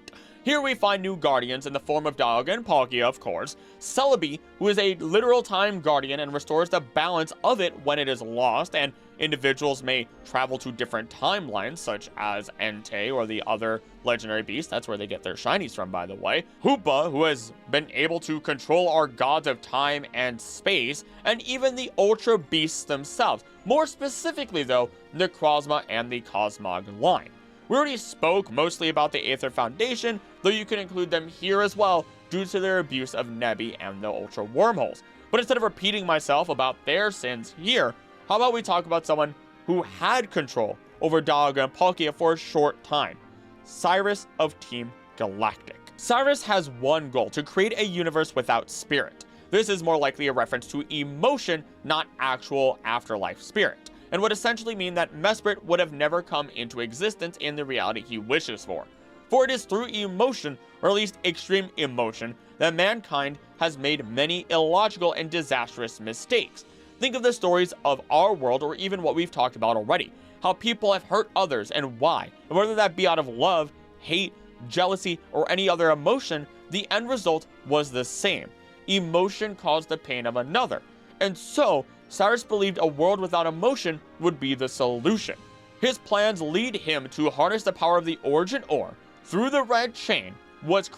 Here we find new guardians in the form of Dialga and Palkia, of course, Celebi, who is a literal time guardian and restores the balance of it when it is lost, and individuals may travel to different timelines, such as Entei or the other legendary beast. That's where they get their shinies from, by the way. Hoopa, who has been able to control our gods of time and space, and even the Ultra Beasts themselves. More specifically, though, the Necrozma and the Cosmog line. We already spoke mostly about the Aether Foundation, though you can include them here as well due to their abuse of Nebi and the Ultra Wormholes. But instead of repeating myself about their sins here, how about we talk about someone who had control over Dialga and Palkia for a short time? Cyrus of Team Galactic. Cyrus has one goal: to create a universe without spirit. This is more likely a reference to emotion, not actual afterlife spirit, and would essentially mean that Mesprit would have never come into existence in the reality he wishes for. For it is through emotion, or at least extreme emotion, that mankind has made many illogical and disastrous mistakes. Think of the stories of our world, or even what we've talked about already, how people have hurt others and why, and whether that be out of love, hate, jealousy, or any other emotion, the end result was the same. Emotion caused the pain of another. And so, Cyrus believed a world without emotion would be the solution. His plans lead him to harness the power of the Origin Ore through the Red Chain, which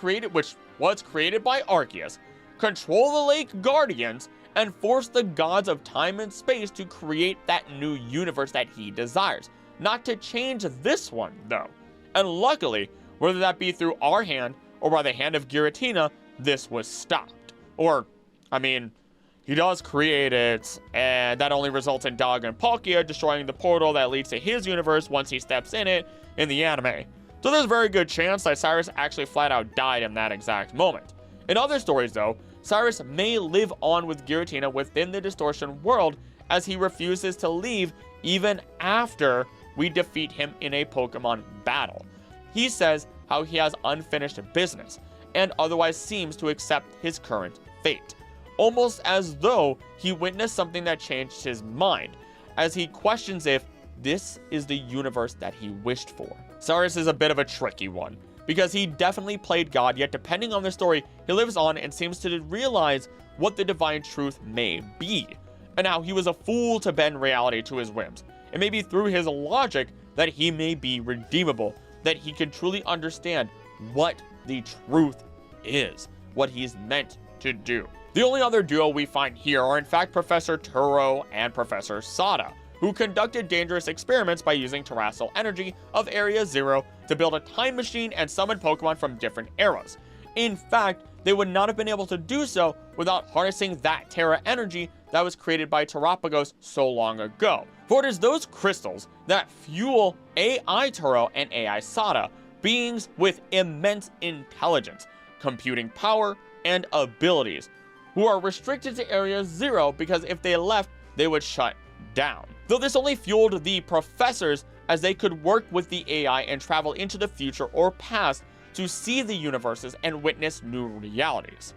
was created by Arceus, control the Lake Guardians, and force the gods of time and space to create that new universe that he desires. Not to change this one, though. And luckily, whether that be through our hand or by the hand of Giratina, this was stopped. Or, I mean, he does create it, and that only results in Dialga and Palkia destroying the portal that leads to his universe once he steps in it in the anime. So there's a very good chance that Cyrus actually flat out died in that exact moment. In other stories, though, Cyrus may live on with Giratina within the Distortion world, as he refuses to leave even after we defeat him in a Pokemon battle. He says how he has unfinished business, and otherwise seems to accept his current fate, almost as though he witnessed something that changed his mind, as he questions if this is the universe that he wished for. Cyrus is a bit of a tricky one, because he definitely played God, yet depending on the story, he lives on and seems to realize what the divine truth may be, and how he was a fool to bend reality to his whims. It may be through his logic that he may be redeemable, that he can truly understand what the truth is, what he's meant to do. The only other duo we find here are in fact Professor Turo and Professor Sada, who conducted dangerous experiments by using terrestrial energy of Area Zero to build a time machine and summon Pokemon from different eras. In fact, they would not have been able to do so without harnessing that Terra energy that was created by Terrapagos so long ago. For it is those crystals that fuel AI Turo and AI Sada, beings with immense intelligence, computing power, and abilities, who are restricted to Area 0 because if they left, they would shut down. Though this only fueled the professors, as they could work with the AI and travel into the future or past to see the universes and witness new realities.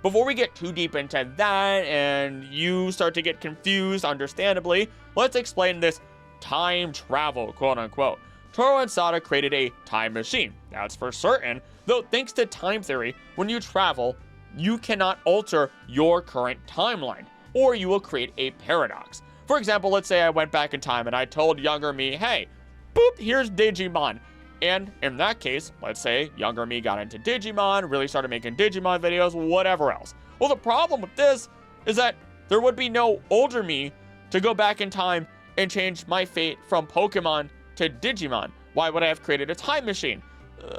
Before we get too deep into that and you start to get confused, understandably, let's explain this time travel, quote unquote. Toro and Sada created a time machine, that's for certain, though thanks to time theory, when you travel, you cannot alter your current timeline, or you will create a paradox. For example, let's say I went back in time and I told younger me, hey, boop, here's Digimon. And in that case, let's say younger me got into Digimon, really started making Digimon videos, whatever else. Well, the problem with this is that there would be no older me to go back in time and change my fate from Pokemon to Digimon. Why would I have created a time machine?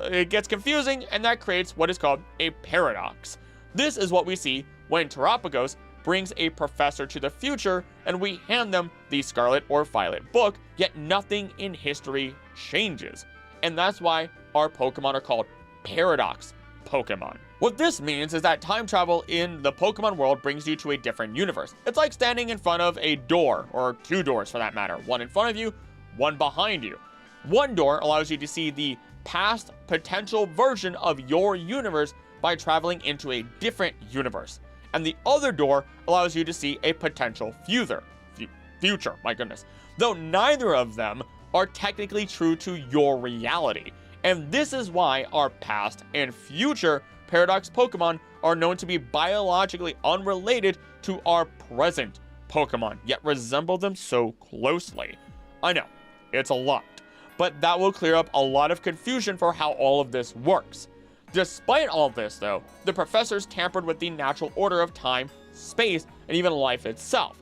It gets confusing, and that creates what is called a paradox. This is what we see when Terapagos brings a professor to the future and we hand them the Scarlet or Violet book, yet nothing in history changes. And that's why our Pokemon are called paradox Pokemon. What this means is that time travel in the Pokemon world brings you to a different universe. It's like standing in front of a door, or two doors for that matter, one in front of you, one behind you. One door allows you to see the past potential version of your universe by traveling into a different universe. And the other door allows you to see a potential future, my goodness. Though neither of them are technically true to your reality. And this is why our past and future paradox Pokemon are known to be biologically unrelated to our present Pokemon, yet resemble them so closely. I know, it's a lot, but that will clear up a lot of confusion for how all of this works. Despite all this though, the professors tampered with the natural order of time, space, and even life itself.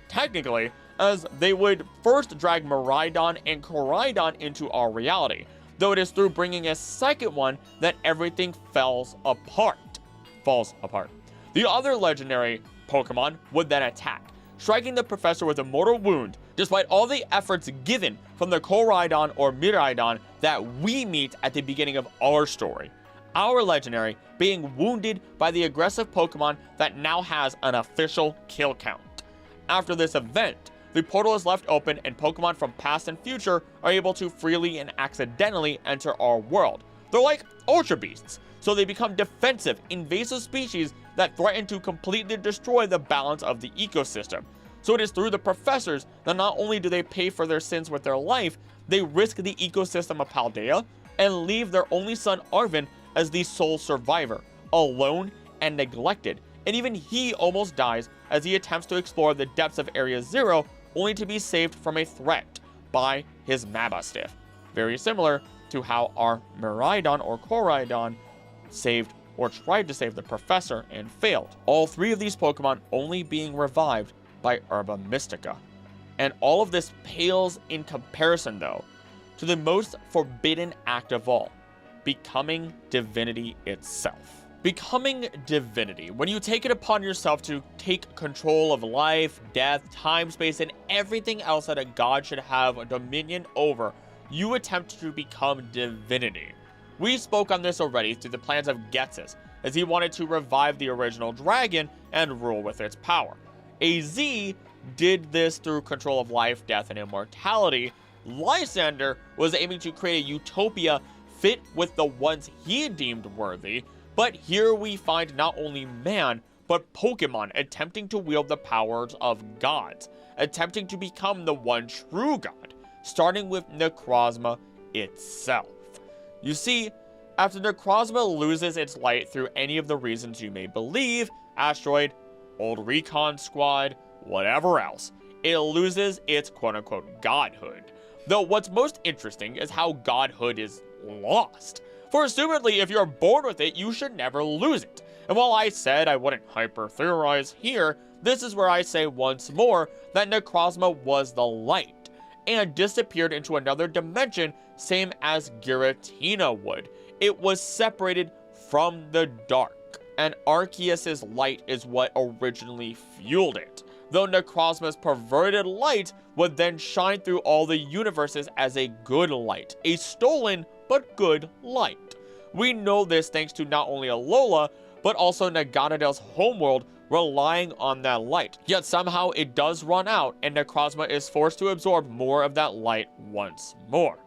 Technically, as they would first drag Miraidon and Koraidon into our reality, though it is through bringing a second one that everything falls apart. The other legendary Pokemon would then attack, striking the professor with a mortal wound, despite all the efforts given from the Koraidon or Miraidon that we meet at the beginning of our story. Our legendary being wounded by the aggressive Pokemon that now has an official kill count. After this event, the portal is left open and Pokemon from past and future are able to freely and accidentally enter our world. They're like Ultra Beasts, so they become defensive, invasive species that threaten to completely destroy the balance of the ecosystem. So it is through the professors that not only do they pay for their sins with their life, they risk the ecosystem of Paldea and leave their only son Arven as the sole survivor, alone and neglected. And even he almost dies as he attempts to explore the depths of Area 0, only to be saved from a threat by his Mabastiff. Very similar to how our Miraidon or Koraidon saved or tried to save the professor and failed. All three of these Pokemon only being revived by Herba Mystica. And all of this pales in comparison though to the most forbidden act of all, becoming Divinity itself. Becoming Divinity. When you take it upon yourself to take control of life, death, time, space, and everything else that a god should have a dominion over, you attempt to become Divinity. We spoke on this already through the plans of Ghetsis, as he wanted to revive the original dragon and rule with its power. AZ did this through control of life, death, and immortality. Lysander was aiming to create a utopia fit with the ones he deemed worthy. But here we find not only man, but Pokemon attempting to wield the powers of gods, attempting to become the one true god, starting with Necrozma itself. You see, after Necrozma loses its light through any of the reasons you may believe, asteroid, old recon squad, whatever else, it loses its quote-unquote godhood. Though what's most interesting is how godhood is lost. For assumedly, if you're born with it, you should never lose it. And while I said I wouldn't hyper-theorize here, this is where I say once more that Necrozma was the light, and disappeared into another dimension, same as Giratina would. It was separated from the dark, and Arceus' light is what originally fueled it. Though Necrozma's perverted light would then shine through all the universes as a good light, a stolen but good light. We know this thanks to not only Alola, but also Naganadale's homeworld relying on that light. Yet somehow it does run out, and Necrozma is forced to absorb more of that light once more.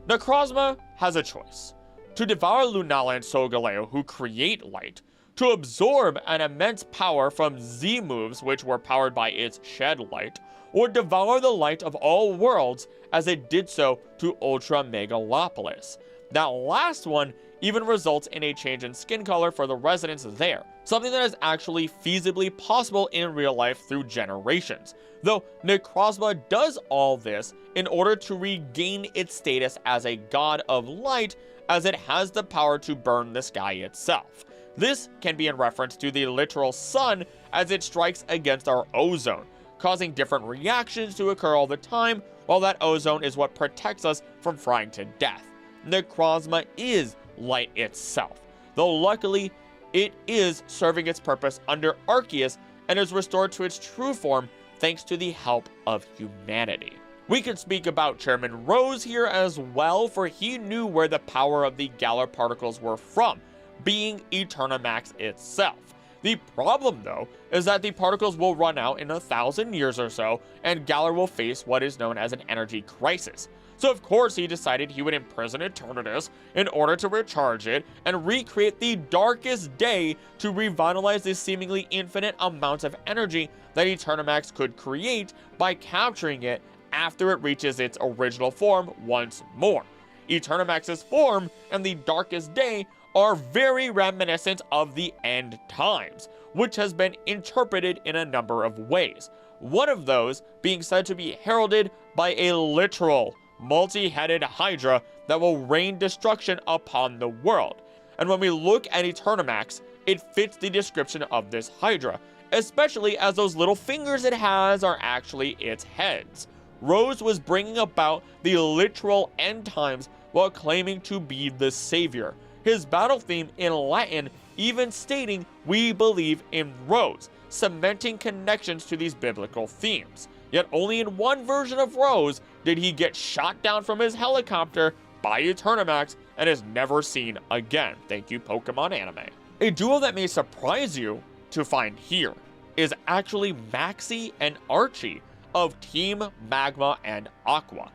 Necrozma has a choice: to devour Lunala and Solgaleo, who create light, to absorb an immense power from Z moves, which were powered by its shed light, or devour the light of all worlds as it did so to Ultra Megalopolis. That last one even results in a change in skin color for the residents there, something that is actually feasibly possible in real life through generations. Though Necrozma does all this in order to regain its status as a god of light, as it has the power to burn the sky itself. This can be in reference to the literal sun as it strikes against our ozone, causing different reactions to occur all the time, while that ozone is what protects us from frying to death. Necrozma is light itself, though luckily it is serving its purpose under Arceus and is restored to its true form thanks to the help of humanity. We could speak about Chairman Rose here as well, for he knew where the power of the Galar particles were from, being Eternamax itself. The problem, though, is that the particles will run out in 1,000 years or so, and Galar will face what is known as an energy crisis. So of course he decided he would imprison Eternatus in order to recharge it and recreate the darkest day to revitalize the seemingly infinite amounts of energy that Eternamax could create by capturing it after it reaches its original form once more. Eternamax's form and the darkest day are very reminiscent of the end times, which has been interpreted in a number of ways. One of those being said to be heralded by a literal multi-headed Hydra that will rain destruction upon the world. And when we look at Eternamax, it fits the description of this Hydra, especially as those little fingers it has are actually its heads. Rose was bringing about the literal end times while claiming to be the savior. His battle theme in Latin even stating, "We believe in Rose," cementing connections to these biblical themes. Yet only in one version of Rose did he get shot down from his helicopter by Eternamax and is never seen again. Thank you, Pokemon Anime. A duo that may surprise you to find here is actually Maxie and Archie of Team Magma and Aqua.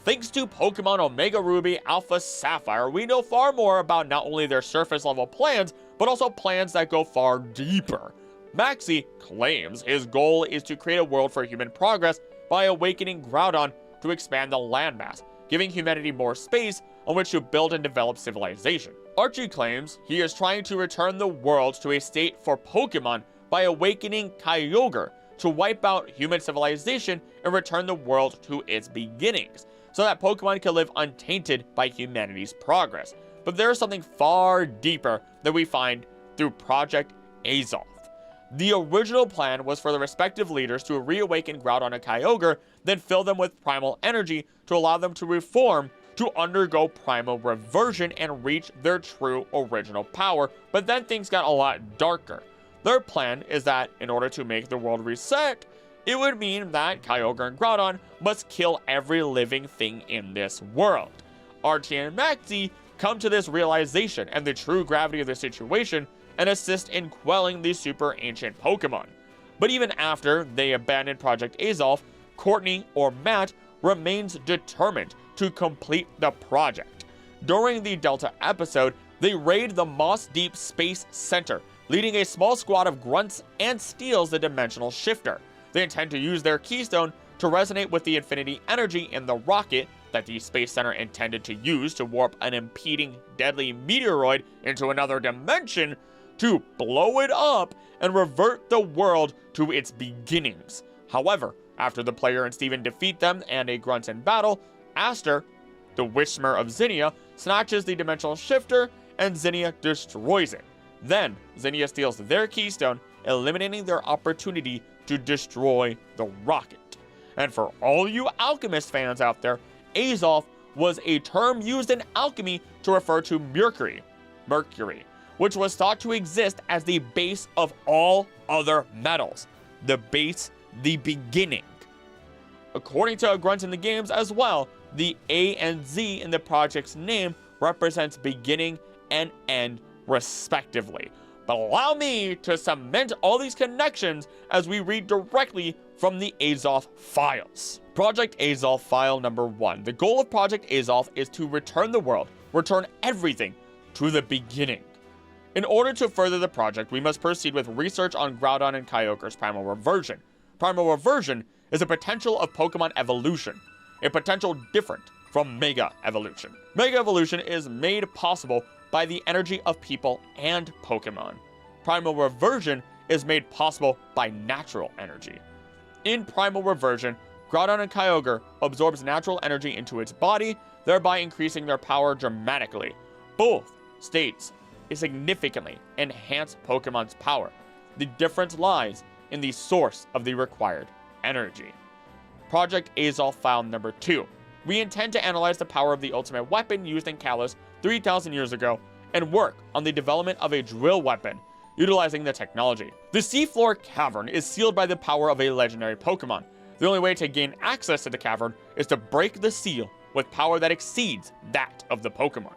Thanks to Pokemon Omega Ruby, Alpha Sapphire, we know far more about not only their surface level plans, but also plans that go far deeper. Maxie claims his goal is to create a world for human progress by awakening Groudon to expand the landmass, giving humanity more space on which to build and develop civilization. Archie claims he is trying to return the world to a state for Pokemon by awakening Kyogre to wipe out human civilization and return the world to its beginnings, so that Pokemon can live untainted by humanity's progress. But there is something far deeper that we find through Project Azov. The original plan was for the respective leaders to reawaken Groudon and Kyogre, then fill them with primal energy to allow them to reform, to undergo primal reversion and reach their true original power, but then things got a lot darker. Their plan is that in order to make the world reset, it would mean that Kyogre and Groudon must kill every living thing in this world. Archie and Maxie come to this realization and the true gravity of the situation and assist in quelling the super ancient Pokemon. But even after they abandon Project Azov, Courtney, or Matt, remains determined to complete the project. During the Delta episode, they raid the Moss Deep Space Center, leading a small squad of grunts and steals the Dimensional Shifter. They intend to use their keystone to resonate with the infinity energy in the rocket that the Space Center intended to use to warp an impeding deadly meteoroid into another dimension, to blow it up and revert the world to its beginnings. However, after the player and Steven defeat them and a grunt in battle, Aster, the Whismer of Zinnia, snatches the Dimensional Shifter and Zinnia destroys it. Then, Zinnia steals their keystone, eliminating their opportunity to destroy the rocket. And for all you Alchemist fans out there, Azov was a term used in alchemy to refer to Mercury, which was thought to exist as the base of all other metals. The base, the beginning. According to a grunt in the games as well, the A and Z in the project's name represents beginning and end respectively. But allow me to cement all these connections as we read directly from the Azoth files. Project Azoth file number 1. The goal of Project Azoth is to return the world, return everything to the beginning. In order to further the project, we must proceed with research on Groudon and Kyogre's primal reversion. Primal reversion is a potential of Pokemon evolution, a potential different from Mega Evolution. Mega Evolution is made possible by the energy of people and Pokemon. Primal reversion is made possible by natural energy. In primal reversion, Groudon and Kyogre absorbs natural energy into its body, thereby increasing their power dramatically. Both states significantly enhance Pokemon's power. The difference lies in the source of the required energy. Project Azoth file number 2. We intend to analyze the power of the ultimate weapon used in Kalos 3,000 years ago and work on the development of a drill weapon utilizing the technology. The seafloor cavern is sealed by the power of a legendary Pokemon. The only way to gain access to the cavern is to break the seal with power that exceeds that of the Pokemon.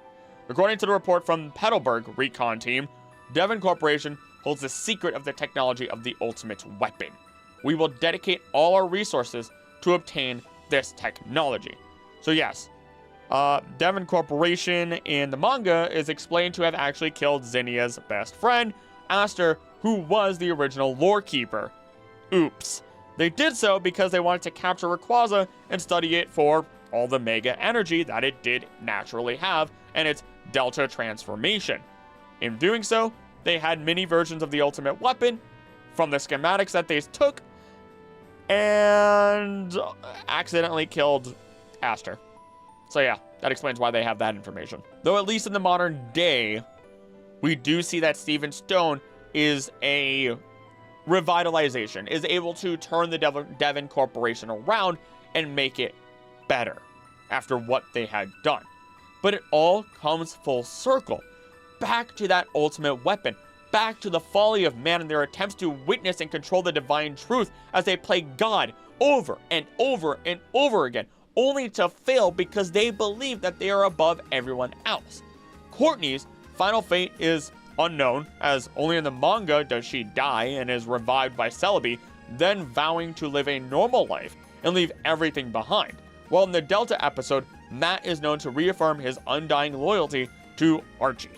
According to the report from Petalburg Recon Team, Devon Corporation holds the secret of the technology of the ultimate weapon. We will dedicate all our resources to obtain this technology. So yes, Devon Corporation in the manga is explained to have actually killed Zinnia's best friend, Aster, who was the original lore keeper. Oops. They did so because they wanted to capture Rayquaza and study it for all the mega energy that it did naturally have and its delta transformation. In doing so, they had many versions of the ultimate weapon from the schematics that they took and accidentally killed Aster. So yeah, that explains why they have that information. Though at least in the modern day, we do see that Steven Stone is a revitalization, is able to turn the Devon Corporation around and make it better after what they had done. But it all comes full circle, back to that ultimate weapon, back to the folly of man and their attempts to witness and control the divine truth as they play God over and over and over again, only to fail because they believe that they are above everyone else. Courtney's final fate is unknown, as only in the manga does she die and is revived by Celebi, then vowing to live a normal life and leave everything behind. While in the Delta episode, Matt is known to reaffirm his undying loyalty to Archie.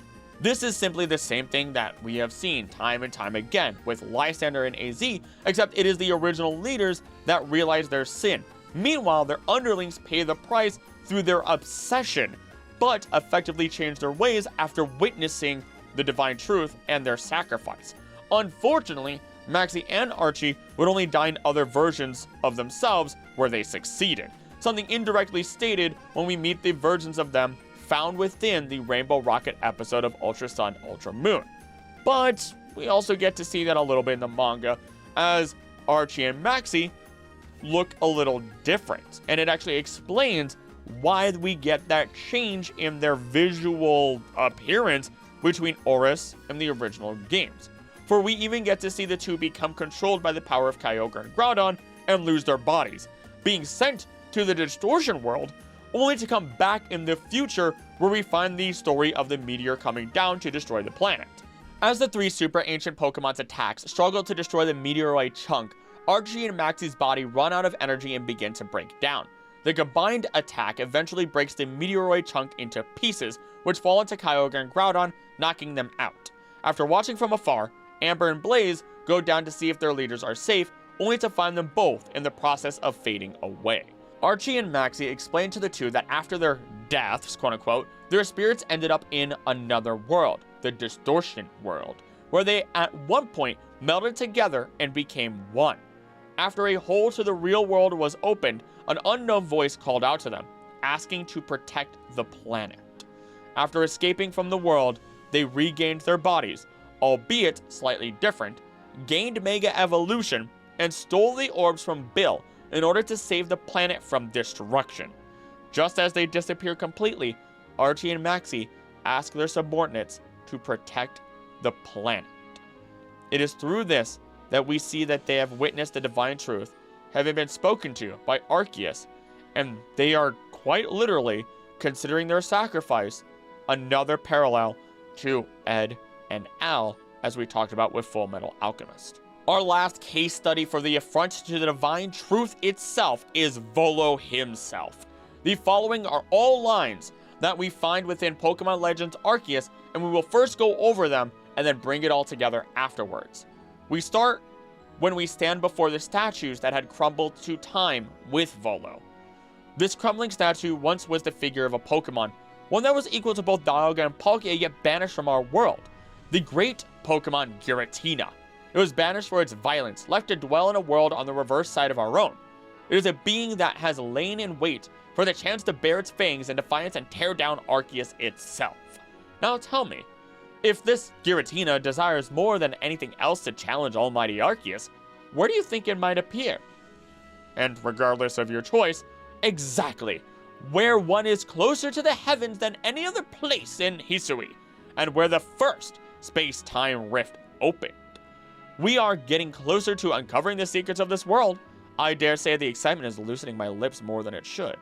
This is simply the same thing that we have seen time and time again with Lysander and AZ, except it is the original leaders that realize their sin. Meanwhile, their underlings pay the price through their obsession, but effectively change their ways after witnessing the divine truth and their sacrifice. Unfortunately, Maxie and Archie would only die in other versions of themselves where they succeeded, something indirectly stated when we meet the versions of them found within the Rainbow Rocket episode of Ultra Sun, Ultra Moon. But we also get to see that a little bit in the manga, as Archie and Maxie look a little different, and it actually explains why we get that change in their visual appearance between Oris and the original games. For we even get to see the two become controlled by the power of Kyogre and Groudon and lose their bodies, being sent to the distortion world, only to come back in the future where we find the story of the meteor coming down to destroy the planet. As the three super ancient Pokemon's attacks struggle to destroy the meteoroid chunk, Archie and Maxie's body run out of energy and begin to break down. The combined attack eventually breaks the meteoroid chunk into pieces, which fall into Kyogre and Groudon, knocking them out. After watching from afar, Amber and Blaze go down to see if their leaders are safe, only to find them both in the process of fading away. Archie and Maxie explain to the two that after their deaths, quote-unquote, their spirits ended up in another world, the distortion world, where they at one point melded together and became one. After a hole to the real world was opened, an unknown voice called out to them, asking to protect the planet. After escaping from the world, they regained their bodies, albeit slightly different, gained Mega Evolution, and stole the orbs from Bill in order to save the planet from destruction. Just as they disappear completely, Archie and Maxie ask their subordinates to protect the planet. It is through this that we see that they have witnessed the divine truth, having been spoken to by Arceus, and they are quite literally considering their sacrifice another parallel to Ed and Al, as we talked about with Full Metal Alchemist. Our last case study for the affront to the divine truth itself is Volo himself. The following are all lines that we find within Pokemon Legends Arceus, and we will first go over them and then bring it all together afterwards. We start when we stand before the statues that had crumbled to time with Volo. This crumbling statue once was the figure of a Pokemon, one that was equal to both Dialga and Palkia, yet banished from our world. The great Pokemon Giratina. It was banished for its violence, left to dwell in a world on the reverse side of our own. It is a being that has lain in wait for the chance to bare its fangs in defiance and tear down Arceus itself. Now tell me, if this Giratina desires more than anything else to challenge Almighty Arceus, where do you think it might appear? And regardless of your choice, exactly where one is closer to the heavens than any other place in Hisui, and where the first space-time rift opened. We are getting closer to uncovering the secrets of this world. I dare say the excitement is loosening my lips more than it should.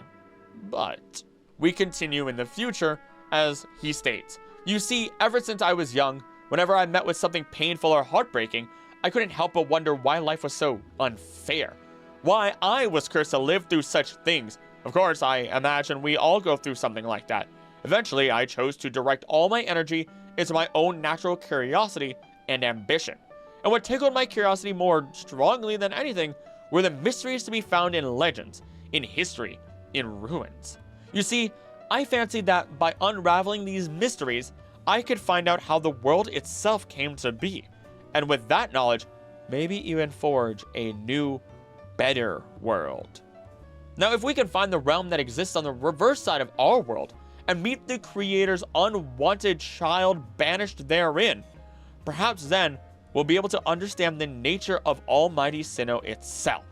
But we continue in the future, as he states, "You see, ever since I was young, whenever I met with something painful or heartbreaking, I couldn't help but wonder why life was so unfair. Why I was cursed to live through such things. Of course, I imagine we all go through something like that. Eventually, I chose to direct all my energy into my own natural curiosity and ambition. And what tickled my curiosity more strongly than anything were the mysteries to be found in legends, in history, in ruins. You see, I fancied that by unraveling these mysteries, I could find out how the world itself came to be. And with that knowledge, maybe even forge a new, better world. Now, if we can find the realm that exists on the reverse side of our world, and meet the Creator's unwanted child banished therein, perhaps then we'll be able to understand the nature of Almighty Sinnoh itself.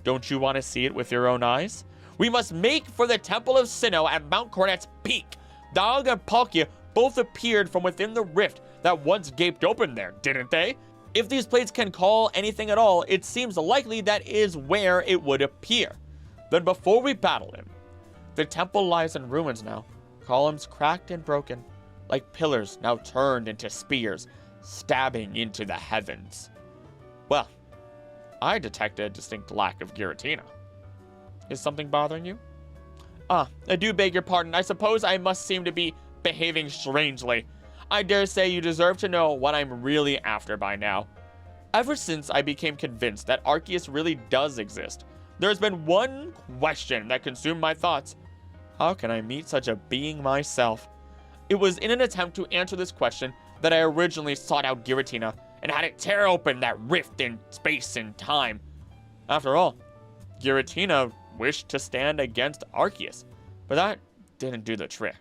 Don't you want to see it with your own eyes? We must make for the Temple of Sinnoh at Mount Cornet's peak. Dialga and Palkia both appeared from within the rift that once gaped open there, didn't they? If these plates can call anything at all, it seems likely that is where it would appear. Then before we battle him, the temple lies in ruins now, columns cracked and broken, like pillars now turned into spears, stabbing into the heavens. Well, I detect a distinct lack of Giratina. Is something bothering you? I do beg your pardon. I suppose I must seem to be behaving strangely. I dare say you deserve to know what I'm really after by now. Ever since I became convinced that Arceus really does exist, there's been one question that consumed my thoughts. How can I meet such a being myself? It was in an attempt to answer this question that I originally sought out Giratina and had it tear open that rift in space and time. After all, Giratina wished to stand against Arceus, but that didn't do the trick.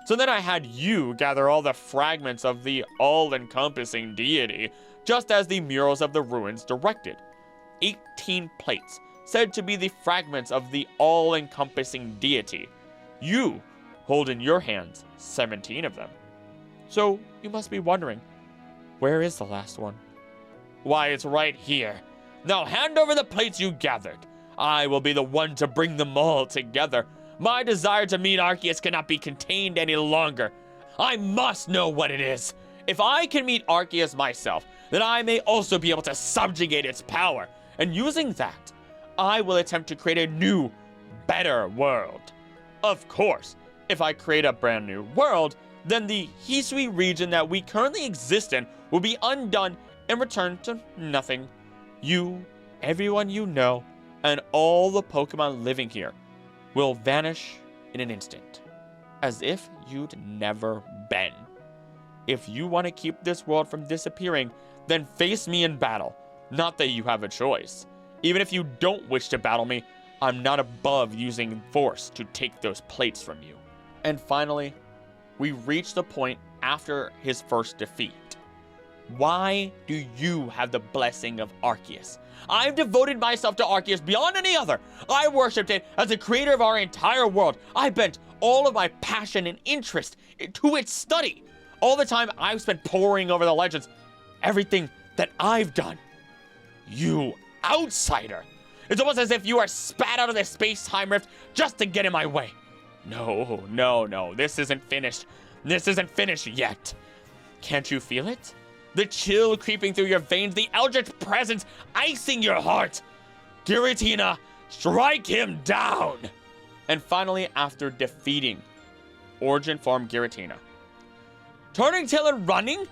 So then I had you gather all the fragments of the all-encompassing deity, just as the murals of the ruins directed. 18 plates, said to be the fragments of the all-encompassing deity. You hold in your hands 17 of them. So you must be wondering, where is the last one? Why, it's right here. Now hand over the plates you gathered. I will be the one to bring them all together. My desire to meet Arceus cannot be contained any longer. I must know what it is. If I can meet Arceus myself, then I may also be able to subjugate its power. And using that, I will attempt to create a new, better world. Of course, if I create a brand new world, then the Hisui region that we currently exist in will be undone and returned to nothing. You, everyone you know, and all the Pokemon living here will vanish in an instant, as if you'd never been. If you want to keep this world from disappearing, then face me in battle. Not that you have a choice. Even if you don't wish to battle me, I'm not above using force to take those plates from you. And finally, we reach the point after his first defeat. Why do you have the blessing of Arceus? I've devoted myself to Arceus beyond any other. I worshipped it as the creator of our entire world. I bent all of my passion and interest to its study. All the time I've spent poring over the legends, everything that I've done. You outsider! It's almost as if you are spat out of the space-time rift just to get in my way. No, this isn't finished. This isn't finished yet. Can't you feel it? The chill creeping through your veins, the eldritch presence icing your heart. Giratina, strike him down! And finally, after defeating Origin Form Giratina, turning tail and running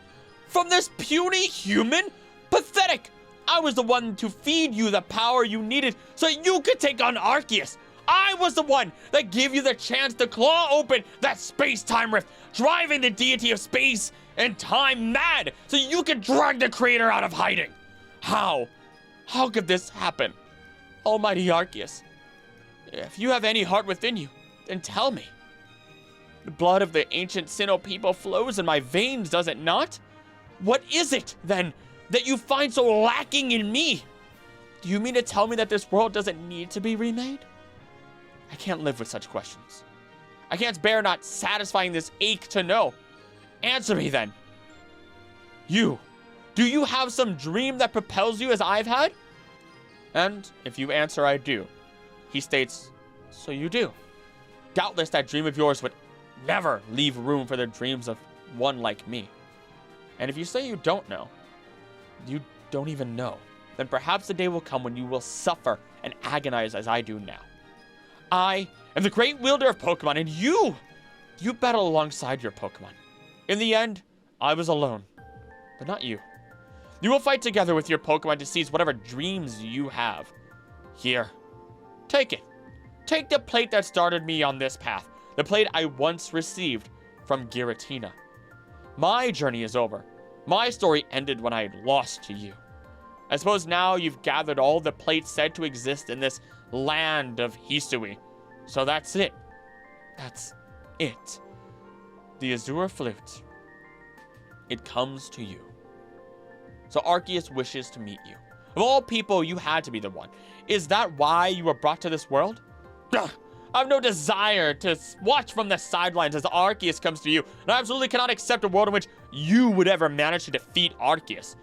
from this puny human? Pathetic! I was the one to feed you the power you needed so you could take on Arceus. I was the one that gave you the chance to claw open that space-time rift, driving the deity of space and time mad so you could drag the creator out of hiding. How? How could this happen? Almighty Arceus, if you have any heart within you, then tell me. The blood of the ancient Sinnoh people flows in my veins, does it not? What is it, then, that you find so lacking in me? Do you mean to tell me that this world doesn't need to be remade? I can't live with such questions. I can't bear not satisfying this ache to know. Answer me, then. Do you have some dream that propels you as I've had? And if you answer I do, he states, so you do. Doubtless that dream of yours would never leave room for the dreams of one like me. And if you say you don't know, you don't even know, then perhaps the day will come when you will suffer and agonize as I do now. I am the great wielder of Pokemon, and you battle alongside your Pokemon. In the end, I was alone, but not you. You will fight together with your Pokemon to seize whatever dreams you have. Here, take it. Take the plate that started me on this path, the plate I once received from Giratina. My journey is over. My story ended when I lost to you. I suppose now you've gathered all the plates said to exist in this land of Hisui. So that's it. That's it. The Azure Flute. It comes to you. So Arceus wishes to meet you. Of all people, you had to be the one. Is that why you were brought to this world? Ugh, I have no desire to watch from the sidelines as Arceus comes to you, and I absolutely cannot accept a world in which you would ever manage to defeat Arceus.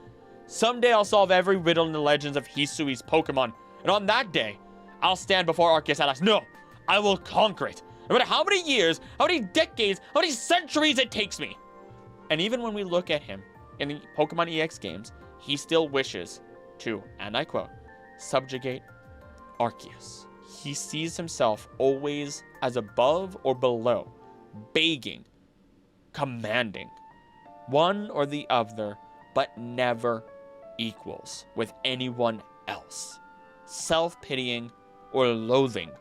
Someday I'll solve every riddle in the legends of Hisui's Pokemon, and on that day, I'll stand before Arceus and ask, no, I will conquer it. No matter how many years, how many decades, how many centuries it takes me. And even when we look at him in the Pokemon EX games, he still wishes to, and I quote, subjugate Arceus. He sees himself always as above or below, begging, commanding, one or the other, but never equals with anyone else, self-pitying or loathing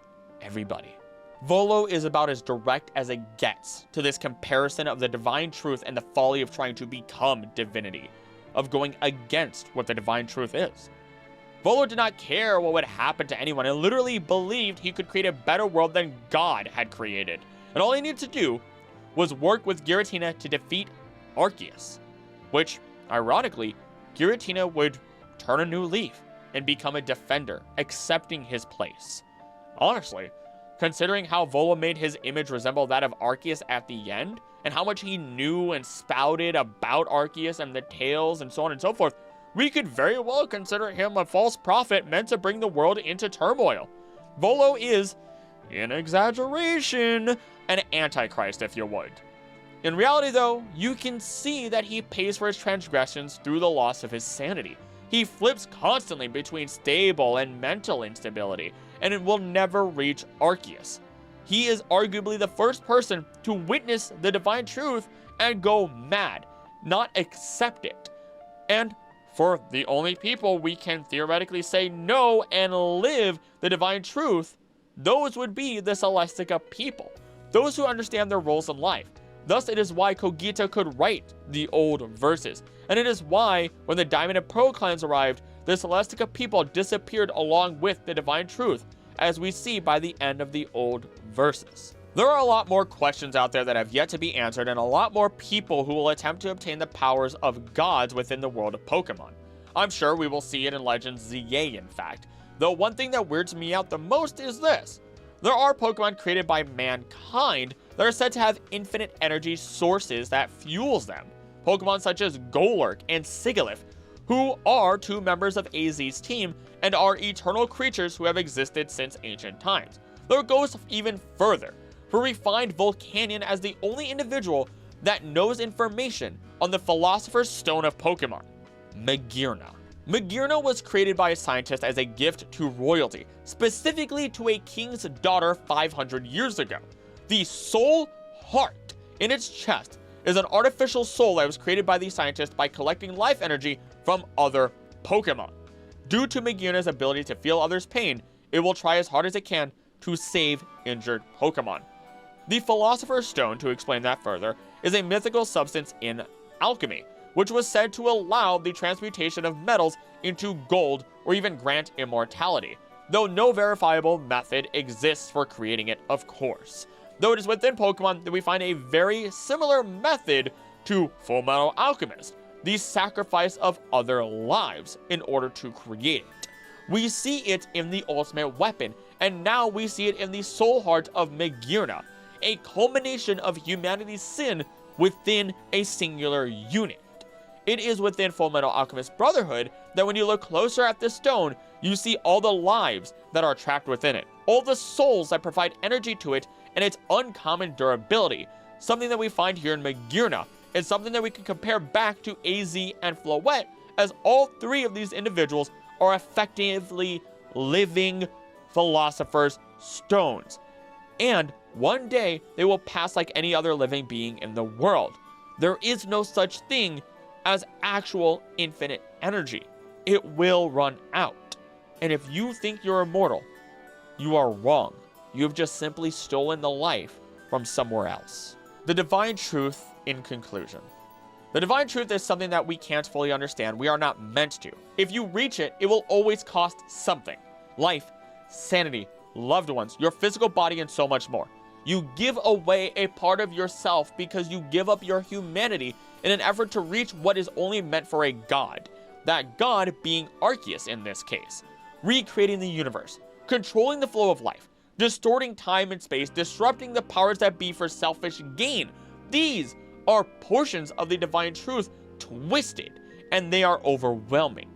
everybody. Volo is about as direct as it gets to this comparison of the divine truth and the folly of trying to become divinity, of going against what the divine truth is. Volo did not care what would happen to anyone and literally believed he could create a better world than God had created. And all he needed to do was work with Giratina to defeat Arceus, which, ironically, Giratina would turn a new leaf and become a defender, accepting his place. Honestly, considering how Volo made his image resemble that of Arceus at the end, and how much he knew and spouted about Arceus and the tales and so on and so forth, we could very well consider him a false prophet meant to bring the world into turmoil. Volo is, in exaggeration, an antichrist, if you would. In reality, though, you can see that he pays for his transgressions through the loss of his sanity. He flips constantly between stable and mental instability, and it will never reach Arceus. He is arguably the first person to witness the divine truth and go mad, not accept it. And for the only people we can theoretically say no and live the divine truth, those would be the Celestica people, those who understand their roles in life. Thus, it is why Kogita could write the old verses, and it is why, when the Diamond and Pearl clans arrived, the Celestica people disappeared along with the divine truth, as we see by the end of the old verses. There are a lot more questions out there that have yet to be answered, and a lot more people who will attempt to obtain the powers of gods within the world of Pokemon. I'm sure we will see it in Legends ZA, in fact. Though one thing that weirds me out the most is this. There are Pokemon created by mankind that are said to have infinite energy sources that fuels them. Pokemon such as Golurk and Sigilyph, who are two members of AZ's team and are eternal creatures who have existed since ancient times. Though it goes even further, for we find Volcanion as the only individual that knows information on the Philosopher's Stone of Pokemon, Magearna. Magearna was created by a scientist as a gift to royalty, specifically to a king's daughter 500 years ago. The soul heart in its chest is an artificial soul that was created by the scientist by collecting life energy from other Pokemon. Due to Magearna's ability to feel others' pain, it will try as hard as it can to save injured Pokemon. The Philosopher's Stone, to explain that further, is a mythical substance in alchemy, which was said to allow the transmutation of metals into gold or even grant immortality, though no verifiable method exists for creating it, of course. Though it is within Pokemon that we find a very similar method to Fullmetal Alchemist, the sacrifice of other lives in order to create it. We see it in the ultimate weapon, and now we see it in the soul heart of Magearna, a culmination of humanity's sin within a singular unit. It is within Fullmetal Alchemist Brotherhood that when you look closer at this stone, you see all the lives that are trapped within it, all the souls that provide energy to it, and its uncommon durability, something that we find here in Magearna, and something that we can compare back to AZ and Floette, as all three of these individuals are effectively living Philosopher's Stones. And one day, they will pass like any other living being in the world. There is no such thing as actual infinite energy. It will run out. And if you think you're immortal, you are wrong. You have just simply stolen the life from somewhere else. The divine truth in conclusion. The divine truth is something that we can't fully understand. We are not meant to. If you reach it, it will always cost something. Life, sanity, loved ones, your physical body, and so much more. You give away a part of yourself because you give up your humanity in an effort to reach what is only meant for a god. That god being Arceus in this case. Recreating the universe, controlling the flow of life, distorting time and space, disrupting the powers that be for selfish gain. These are portions of the divine truth twisted, and they are overwhelming.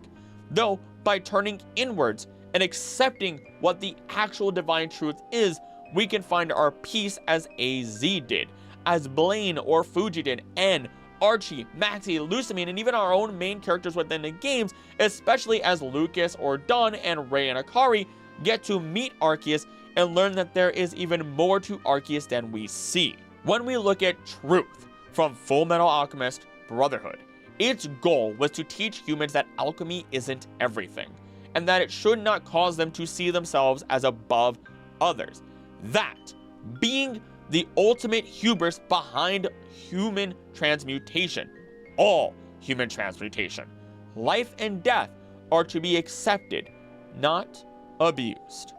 Though, by turning inwards and accepting what the actual divine truth is, we can find our peace as AZ did, as Blaine or Fuji did, and Archie, Maxie, Lusamine, and even our own main characters within the games, especially as Lucas or Dawn and Ray and Akari get to meet Arceus and learn that there is even more to Arceus than we see. When we look at truth from Fullmetal Alchemist Brotherhood, its goal was to teach humans that alchemy isn't everything, and that it should not cause them to see themselves as above others. That being the ultimate hubris behind human transmutation, all human transmutation. Life and death are to be accepted, not abused.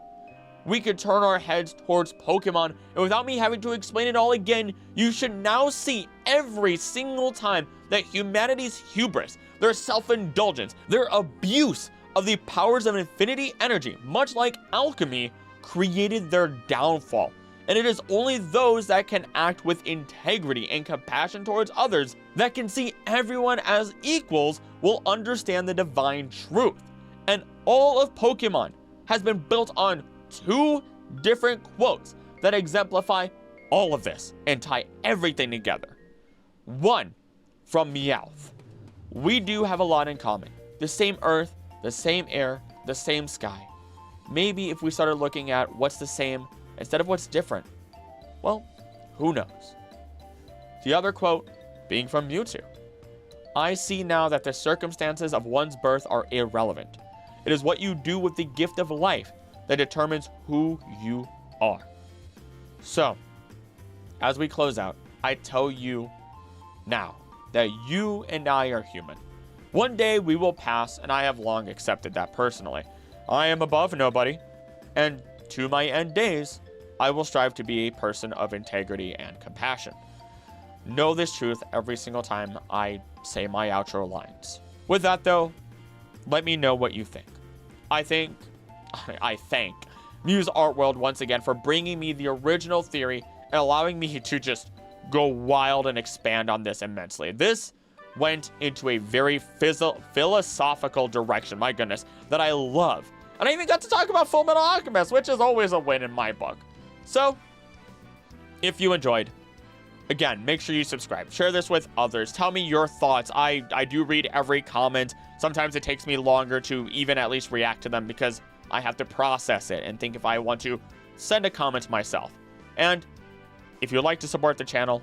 We could turn our heads towards Pokemon, and without me having to explain it all again, you should now see every single time that humanity's hubris, their self-indulgence, their abuse of the powers of infinity energy, much like alchemy, created their downfall. And it is only those that can act with integrity and compassion towards others that can see everyone as equals will understand the divine truth. And all of Pokemon has been built on two different quotes that exemplify all of this and tie everything together. One, from Meowth. We do have a lot in common. The same earth, the same air, the same sky. Maybe if we started looking at what's the same instead of what's different, well, who knows? The other quote being from Mewtwo. I see now that the circumstances of one's birth are irrelevant. It is what you do with the gift of life that determines who you are. So, as we close out, I tell you now that you and I are human. One day we will pass, and I have long accepted that personally. I am above nobody, and to my end days, I will strive to be a person of integrity and compassion. Know this truth every single time I say my outro lines. With that though, let me know what you think. I thank Muse Art World once again for bringing me the original theory and allowing me to just go wild and expand on this immensely. This went into a very philosophical direction, my goodness, that I love. And I even got to talk about Fullmetal Alchemist, which is always a win in my book. So, if you enjoyed, Again, make sure you subscribe. Share this with others. Tell me your thoughts. I do read every comment. Sometimes it takes me longer to even at least react to them because I have to process it and think if I want to send a comment myself. And if you'd like to support the channel,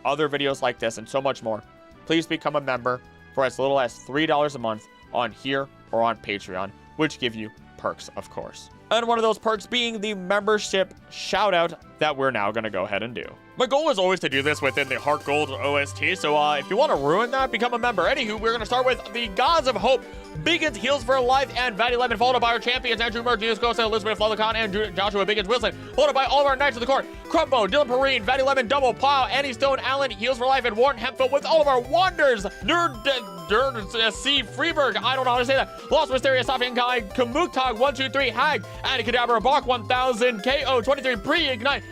other videos like this and so much more, please become a member for as little as $3 a month on here or on Patreon, which give you perks, of course. And one of those perks being the membership shoutout that we're now going to go ahead and do. My goal is always to do this within the Heart Gold OST, so if you want to ruin that, become a member. Anywho, we're going to start with the Gods of Hope, Biggins, Heals for Life, and Vatty Lemon, followed by our champions, Andrew Merck, News Costa, Elizabeth Lollicon, and Joshua Biggins Wilson, followed by all of our Knights of the Court, Crumbo, Dylan Perrine, Vatty Lemon, Double, Plow, Annie Stone, Allen, Heals for Life, and Warren Hemphill, with all of our Wanders, C. Freeberg, I don't know how to say that, Lost Mysterious, Sofian Kai, Kamuktog, 123, Hag, Anticadabra, Bach 1000, KO 23, Pre-Ignite,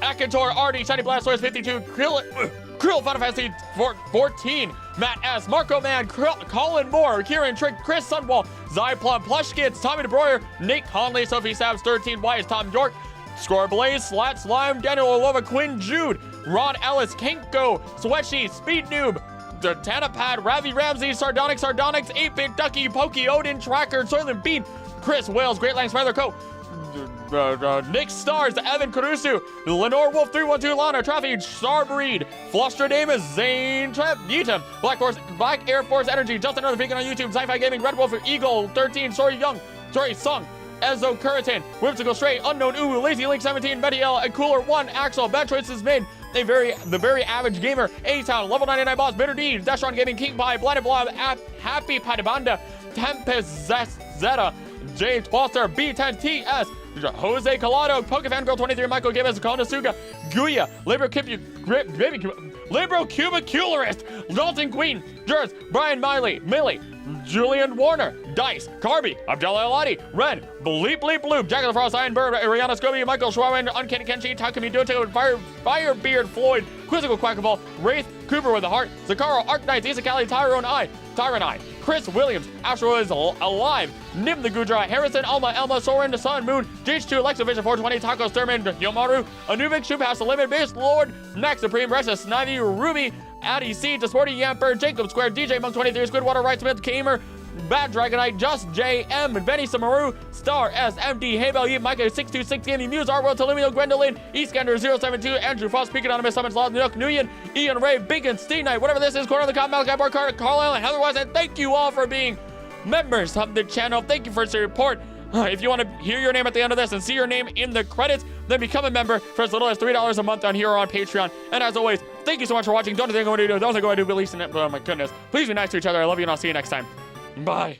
Akator, Artie, Shiny Blastoise 52, Krill, Final Fantasy 14, Matt S, Marco Man, Colin Moore, Kieran Trick, Chris Sunwall, Zyplum, Plush Kids, Tommy DeBroyer, Nate Conley, Sophie Sabs 13, Wise, Tom York, Score Blaze, Slat Slime, Daniel Olova, Quinn Jude, Ron Ellis, Kinko, Sweatsheet, Speed Noob, Tanapad, Ravi Ramsey, Sardonyx, 8-Bit Ducky, Pokey, Odin, Tracker, Soylent Bean, Chris Wales, Great Lang Smither Co. Nick Stars, Evan Caruso, Lenore Wolf 312, Lana Traffy, Starbreed, Flustradamus, Zane Trap, Yeetum, Black Air Force Energy, Just Another Vegan on YouTube, Sci-Fi Gaming, Red Wolf, Eagle 13, Sorry Young, Sorry Sung, Ezo Curritan, Whimsical Stray, Unknown Ooh, Lazy Link 17, Mediel, and Cooler 1, Axel, Bad Choices Made, the very average gamer, A-Town, Level 99 Boss, Bitter D, Dashron Gaming, King Pie, Blinded Blob, Happy Padabanda, Tempest Zeta, James Foster, B10TS, Jose Collado, Pokefan Girl 23, Michael Gibbons, Konosuga, Guya, Libro Cubicularist, Dalton Queen, Jers, Brian Millie, Julian Warner, Dice, Carby, Abdullah Aladi, Ren, Bleep Bloop, Jack of the Frost, Iron Bird, Ariana Scobie, Michael Schwarman, Uncanny Kenshi, Takumi Doto, Firebeard, Floyd, Quizzical Quackable, Wraith, Cooper with a Heart, Zakaro, Arknight, Isakali, Tyrone I, Chris Williams, Astro is Alive, Nim the Gudra, Harrison, Elma, Soren, Sun, Moon, J2, Alexa Vision 420, Taco Sturman, Yomaru, Anubik, Shoepass, The Limit, Base Lord, Max Supreme, Restless, Snivy, Ruby, Addy C, Desporty Yamper, Jacob Square, DJ Monk 23, Squidwater, Wrightsmith, Kamer, Bad Dragonite, Just JM, Benny Samaru, Star SMD, Haybell, Yip, Micah 626 Gaming, Muse, Arwell, Telumio, Gwendolyn, Eastgander 072, Andrew Foss, Peak Anonymous, Summons, Laws, Nook, Nguyen, Ian Ray, Bacon, Steam Knight, whatever this is, Corner of the Cop, Malachi Bar, Carl Allen, Heather Wise, and thank you all for being members of the channel. Thank you for your support. If you want to hear your name at the end of this and see your name in the credits, then become a member for as little as $3 a month on here or on Patreon. And as always, thank you so much for watching. Don't think I'm going to do, don't think I'm going to do, release it. Oh my goodness. Please be nice to each other. I love you and I'll see you next time. Bye.